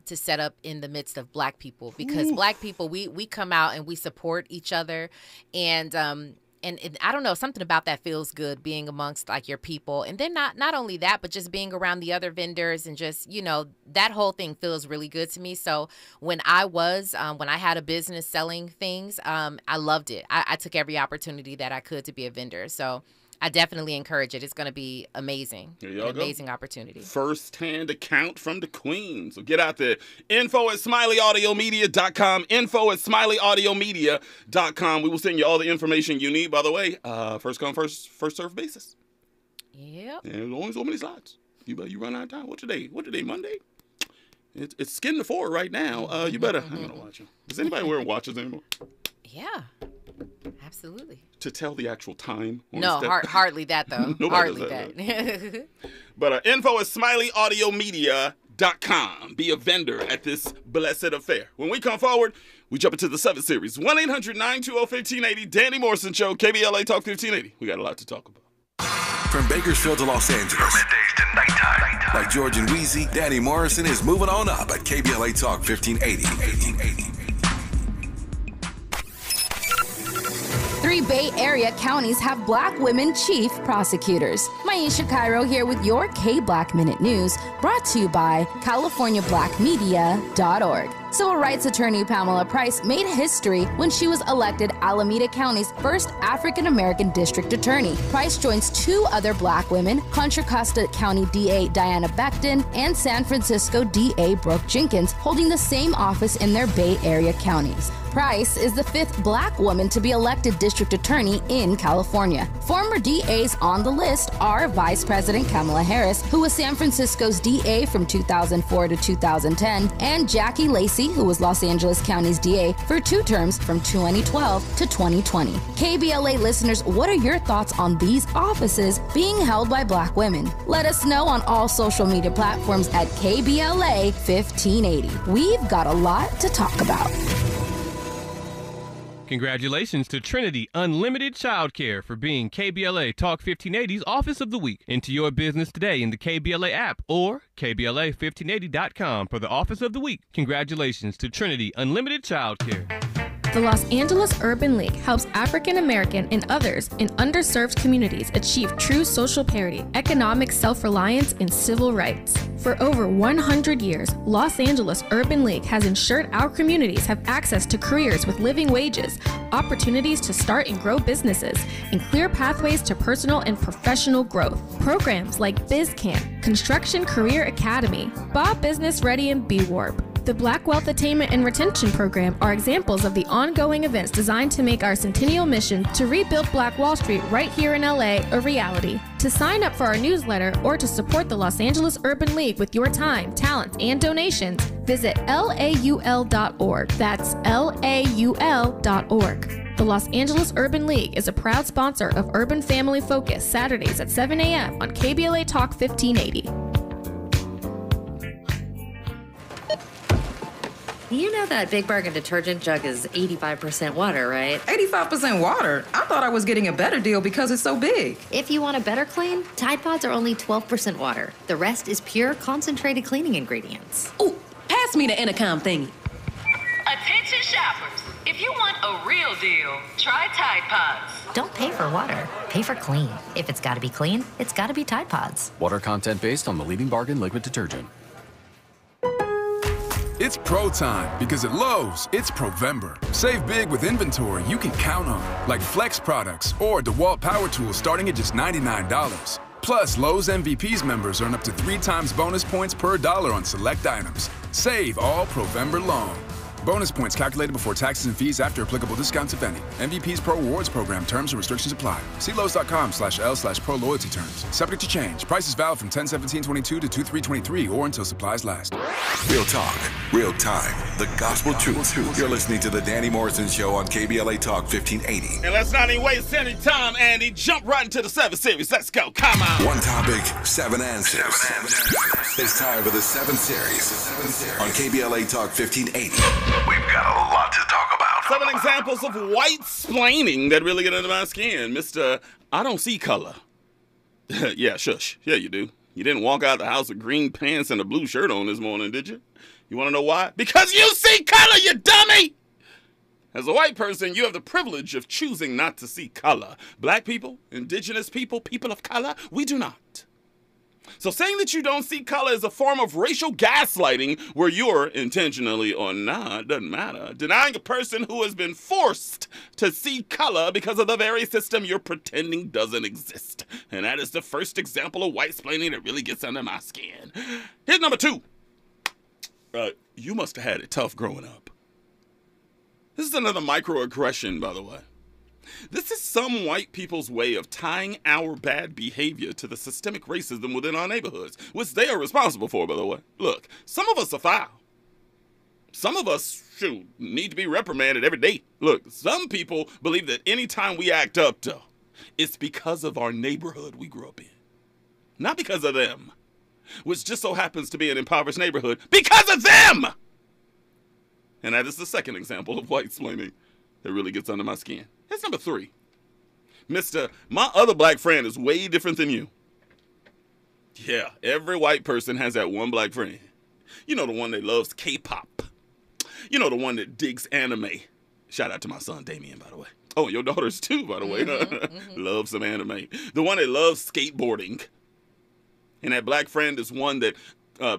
S19: set up in the midst of black people because black people we come out and we support each other, and and I don't know, something about that feels good, being amongst like your people. And then not only that, but just being around the other vendors and just, that whole thing feels really good to me. So when I had a business selling things, I loved it. I took every opportunity that I could to be a vendor. So I definitely encourage it. It's going to be amazing. Amazing opportunity.
S4: First-hand account from the queen. So get out there. info@smileyAudiomedia.com. info@smileyAudiomedia.com. We will send you all the information you need. By the way, first come, first serve basis.
S19: Yep.
S4: And there's only so many slots. You run out of time. What today? Monday? It's skin to 4 right now. You better. I'm going to watch them. Is anybody wearing watches anymore?
S19: Yeah. Absolutely.
S4: To tell the actual time?
S19: No, hardly that, though. Hardly that.
S4: But info@smileyAudiomedia.com. Be a vendor at this blessed affair. When we come forward, we jump into the 7 Series. 1-800-920-1580. Danny Morrison Show, KBLA Talk 1580. We got a lot to talk about.
S1: From Bakersfield to Los Angeles.
S22: From middays to nighttime.
S1: Like George and Wheezy, Danny Morrison is moving on up at KBLA Talk 1580.
S7: 3 Bay Area counties have black women chief prosecutors. Maisha Cairo here with your K-Black Minute News, brought to you by CaliforniaBlackMedia.org. Civil rights attorney Pamela Price made history when she was elected Alameda County's first African-American district attorney. Price joins 2 other black women, Contra Costa County DA Diana Becton and San Francisco DA Brooke Jenkins, holding the same office in their Bay Area counties. Price is the 5th black woman to be elected district attorney in California. Former DAs on the list are Vice President Kamala Harris, who was San Francisco's DA from 2004 to 2010, and Jackie Lacey, who was Los Angeles County's DA for 2 terms from 2012 to 2020. KBLA listeners, what are your thoughts on these offices being held by black women? Let us know on all social media platforms at KBLA 1580. We've got a lot to talk about.
S11: Congratulations to Trinity Unlimited Childcare for being KBLA Talk 1580's Office of the Week. Into your business today in the KBLA app or KBLA1580.com for the Office of the Week. Congratulations to Trinity Unlimited Childcare.
S8: The Los Angeles Urban League helps African American and others in underserved communities achieve true social parity, economic self-reliance, and civil rights. For over 100 years, Los Angeles Urban League has ensured our communities have access to careers with living wages, opportunities to start and grow businesses, and clear pathways to personal and professional growth. Programs like BizCamp, Construction Career Academy, Bob Business Ready, and B-Warp. The Black Wealth Attainment and Retention Program are examples of the ongoing events designed to make our centennial mission to rebuild Black Wall Street right here in LA a reality. To sign up for our newsletter or to support the Los Angeles Urban League with your time, talent, and donations, visit laul.org. That's laul.org. The Los Angeles Urban League is a proud sponsor of Urban Family Focus, Saturdays at 7 a.m. on KBLA Talk 1580.
S9: You know that Big Bargain detergent jug is 85% water, right?
S10: 85% water? I thought I was getting a better deal because it's so big.
S9: If you want a better clean, Tide Pods are only 12% water. The rest is pure, concentrated cleaning ingredients.
S10: Ooh, pass me the intercom thingy.
S25: Attention shoppers. If you want a real deal, try Tide Pods.
S9: Don't pay for water. Pay for clean. If it's got to be clean, it's got to be Tide Pods.
S26: Water content based on the leading bargain liquid detergent.
S27: It's pro time because at Lowe's, it's Provember. Save big with inventory you can count on, like Flex products or DeWalt power tools starting at just $99. Plus, Lowe's MVPs members earn up to 3 times bonus points per dollar on select items. Save all Provember long. Bonus points calculated before taxes and fees after applicable discounts, if any. MVP's Pro Rewards Program terms and restrictions apply. See Lowe's.com/L/Pro Loyalty terms. Subject to change. Prices valid from 10/17/22 to 2/3/23 or until supplies last.
S1: Real talk, real time, the gospel truth. You're listening to the Danny Morrison Show on KBLA Talk 1580.
S4: And let's not even waste any time, Andy. Jump right into the 7 Series. Let's go. Come on.
S1: One topic, 7 answers. It's time for the 7 Series on KBLA Talk 1580.
S22: We've got a lot to talk about.
S4: 7 examples of white splaining that really get under my skin. Mr. I don't see color. Yeah, shush. Yeah, you do. You didn't walk out the house with green pants and a blue shirt on this morning, did you? You want to know why? Because you see color, you dummy! As a white person, you have the privilege of choosing not to see color. Black people, indigenous people, people of color, we do not. So saying that you don't see color is a form of racial gaslighting where you're, intentionally or not, doesn't matter, denying a person who has been forced to see color because of the very system you're pretending doesn't exist. And that is the first example of white-splaining that really gets under my skin. Here's number 2. You must have had it tough growing up. This is another microaggression, by the way. This is some white people's way of tying our bad behavior to the systemic racism within our neighborhoods, which they are responsible for, by the way. Look, some of us are foul. Some of us, need to be reprimanded every day. Look, some people believe that anytime we act up, it's because of our neighborhood we grew up in. Not because of them, which just so happens to be an impoverished neighborhood because of them! And that is the second example of white-splaining that really gets under my skin. Here's number 3. Mr. My other black friend is way different than you. Yeah, every white person has that one black friend. You know, the one that loves K-pop. You know, the one that digs anime. Shout out to my son, Damien, by the way. Oh, your daughters too, by the way. Love some anime. The one that loves skateboarding. And that black friend is one that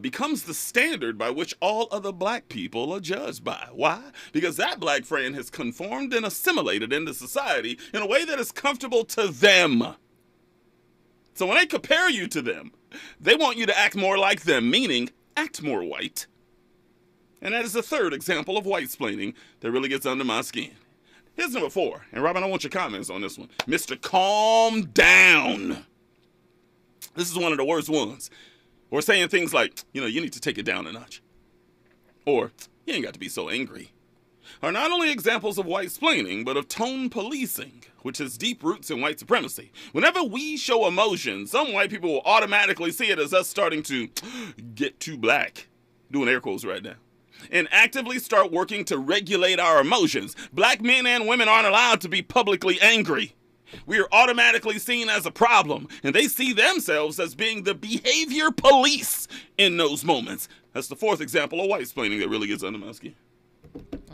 S4: becomes the standard by which all other black people are judged by. Why? Because that black friend has conformed and assimilated into society in a way that is comfortable to them. So when they compare you to them, they want you to act more like them, meaning act more white. And that is the third example of white-splaining that really gets under my skin. Here's number 4. And Robin, I want your comments on this one. Mr. Calm Down. This is one of the worst ones. Or saying things like, you need to take it down a notch. Or, you ain't got to be so angry. Are not only examples of white-splaining, but of tone policing, which has deep roots in white supremacy. Whenever we show emotion, some white people will automatically see it as us starting to get too black. Doing air quotes right now. And actively start working to regulate our emotions. Black men and women aren't allowed to be publicly angry. We are automatically seen as a problem, and they see themselves as being the behavior police in those moments. That's the 4th example of white-splaining that really gets under my skin.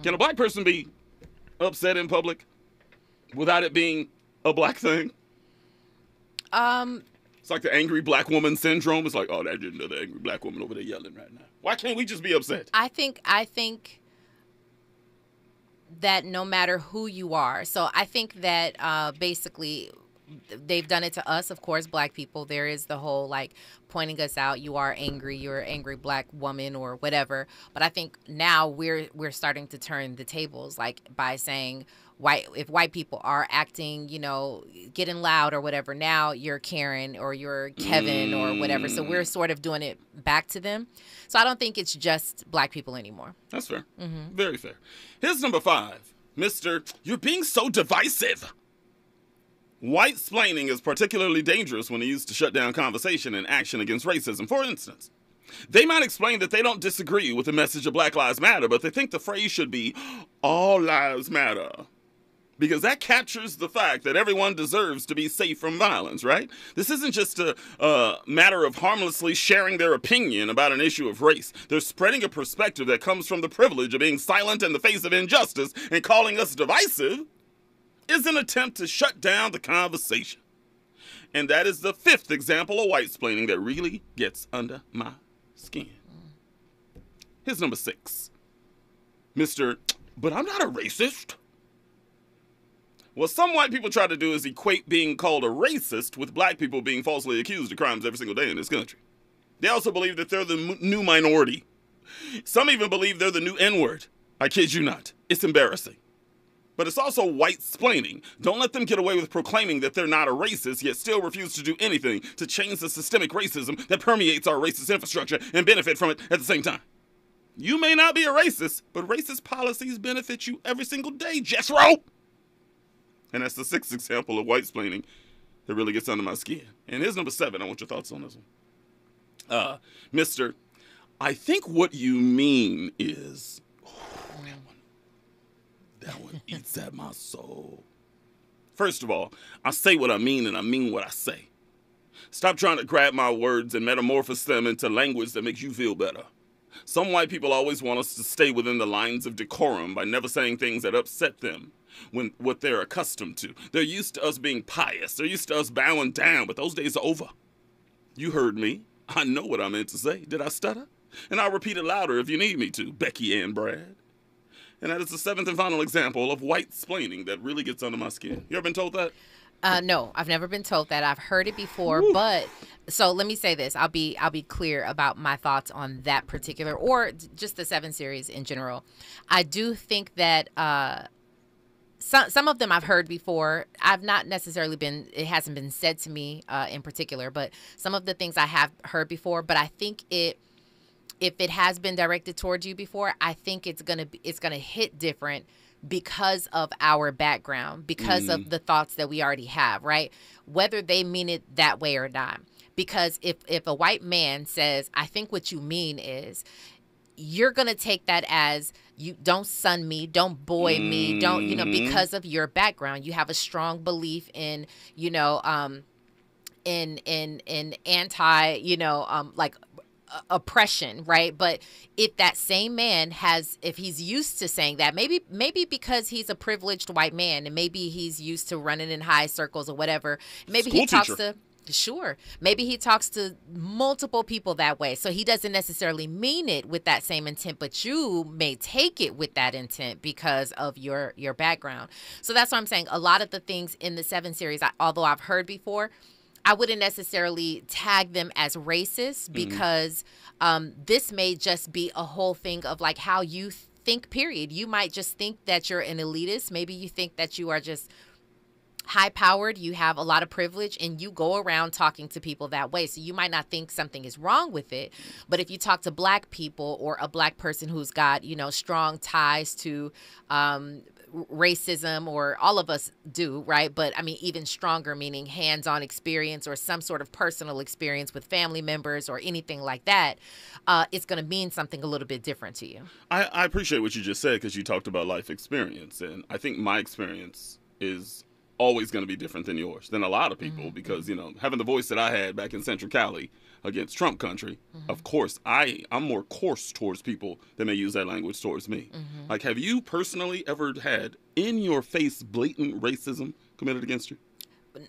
S4: Can a black person be upset in public without it being a black thing? It's like the angry black woman syndrome. It's like, oh, that's just another angry black woman over there yelling right now. Why can't we just be upset?
S19: I think that no matter who you are. So I think that basically they've done it to us, of course, black people. There is the whole pointing us out. You are angry. You're an angry black woman or whatever. But I think now we're starting to turn the tables by saying if white people are acting, getting loud or whatever, now you're Karen or you're Kevin or whatever. So we're sort of doing it back to them. So I don't think it's just black people anymore.
S4: That's fair. Mm-hmm. Very fair. Here's number 5. Mr. You're being so divisive. White-splaining is particularly dangerous when used to shut down conversation and action against racism. For instance, they might explain that they don't disagree with the message of Black Lives Matter, but they think the phrase should be all lives matter. Because that captures the fact that everyone deserves to be safe from violence, right? This isn't just a matter of harmlessly sharing their opinion about an issue of race. They're spreading a perspective that comes from the privilege of being silent in the face of injustice, and calling us divisive is an attempt to shut down the conversation. And that is the 5th example of white-splaining that really gets under my skin. Here's number 6. Mr. But I'm not a racist. What some white people try to do is equate being called a racist with black people being falsely accused of crimes every single day in this country. They also believe that they're the new minority. Some even believe they're the new N-word. I kid you not. It's embarrassing. But it's also white-splaining. Don't let them get away with proclaiming that they're not a racist, yet still refuse to do anything to change the systemic racism that permeates our racist infrastructure and benefit from it at the same time. You may not be a racist, but racist policies benefit you every single day, Jethro! And that's the 6th example of white-splaining that really gets under my skin. And here's number 7. I want your thoughts on this one. Mr. I think what you mean is... That one eats at my soul. First of all, I say what I mean and I mean what I say. Stop trying to grab my words and metamorphose them into language that makes you feel better. Some white people always want us to stay within the lines of decorum by never saying things that upset them when what they're accustomed to. They're used to us being pious. They're used to us bowing down, but those days are over. You heard me. I know what I meant to say. Did I stutter? And I'll repeat it louder if you need me to, Becky Ann Brad. And that is the seventh and final example of white-splaining that really gets under my skin. You ever been told that?
S19: No, I've never been told that. I've heard it before, but so let me say this. I'll be clear about my thoughts on that particular, or just the 7 series in general. I do think that some of them I've heard before. I've not necessarily been, it hasn't been said to me in particular, but some of the things I have heard before. But I think if it has been directed towards you before, I think it's gonna hit different because of our background, because of the thoughts that we already have, right? Whether they mean it that way or not. Because if a white man says, I think what you mean is, you're going to take that as, you don't son me, don't boy me, don't, because of your background. You have a strong belief in, in anti, like oppression, right? But if that same man if he's used to saying that, maybe because he's a privileged white man and maybe he's used to running in high circles or whatever, maybe he talks to, maybe he talks to multiple people that way. So he doesn't necessarily mean it with that same intent, but you may take it with that intent because of your background. So that's what I'm saying. A lot of the things in the 7 series, although I've heard before, I wouldn't necessarily tag them as racist because this may just be a whole thing of like how you think, period. You might just think that you're an elitist. Maybe you think that you are just high-powered, you have a lot of privilege, and you go around talking to people that way. So you might not think something is wrong with it. But if you talk to black people or a black person who's got, strong ties to racism, or all of us do, right? But I mean, even stronger, meaning hands-on experience or some sort of personal experience with family members or anything like that, it's going to mean something a little bit different to you.
S4: I appreciate what you just said because you talked about life experience. And I think my experience is always going to be different than yours, than a lot of people, because, having the voice that I had back in Central Cali against Trump country, of course, I'm more coarse towards people that may use that language towards me. Like, have you personally ever had in your face blatant racism committed against you?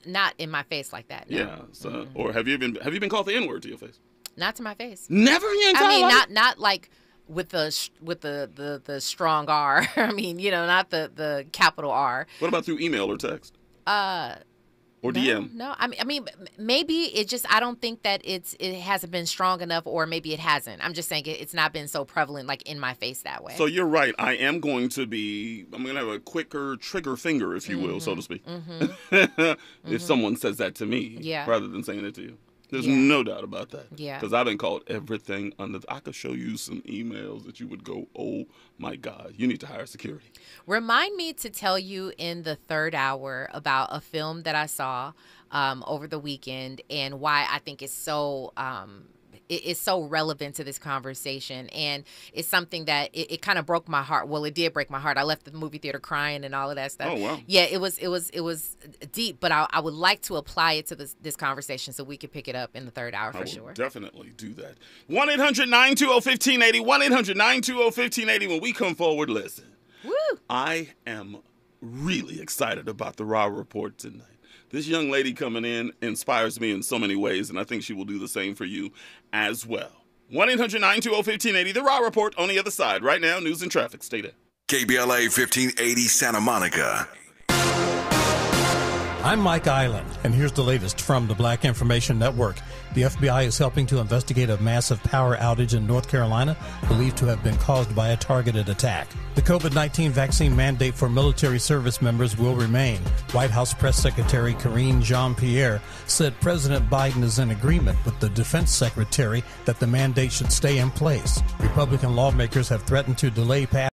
S19: Not in my face like that. No.
S4: Yeah. So, or have you been called the N-word to your face?
S19: Not to my face.
S4: Never in your entire life?
S19: Not like with the strong R. I mean, not the capital R.
S4: What about through email or text? Or DM?
S19: No, I mean, maybe it just, I don't think that it hasn't been strong enough, or maybe it hasn't. I'm just saying it's not been so prevalent, like in my face that way.
S4: So you're right. I'm going to have a quicker trigger finger, if you will, so to speak. If someone says that to me, rather than saying it to you. There's no doubt about that. Yeah. Because I've been called everything I could show you some emails that you would go, oh my God, you need to hire security.
S19: Remind me to tell you in the 3rd hour about a film that I saw over the weekend and why I think it's so it's so relevant to this conversation, and it's something that it kind of broke my heart. Well, it did break my heart. I left the movie theater crying and all of that stuff.
S4: Oh wow!
S19: Yeah, it was deep, but I would like to apply it to this conversation so we could pick it up in the 3rd hour for sure.
S4: Definitely do that. 1-800-920-1580. 1-800-920-1580. When we come forward, listen.
S19: Woo!
S4: I am really excited about the Raw Report tonight. This young lady coming in inspires me in so many ways, and I think she will do the same for you as well. 1-800-920-1580, The Raw Report on the other side. Right now, news and traffic. Stay there.
S1: KBLA 1580 Santa Monica.
S12: I'm Mike Island, and here's the latest from the Black Information Network. The FBI is helping to investigate a massive power outage in North Carolina, believed to have been caused by a targeted attack. The COVID-19 vaccine mandate for military service members will remain. White House Press Secretary Karine Jean-Pierre said President Biden is in agreement with the Defense Secretary that the mandate should stay in place. Republican lawmakers have threatened to delay passage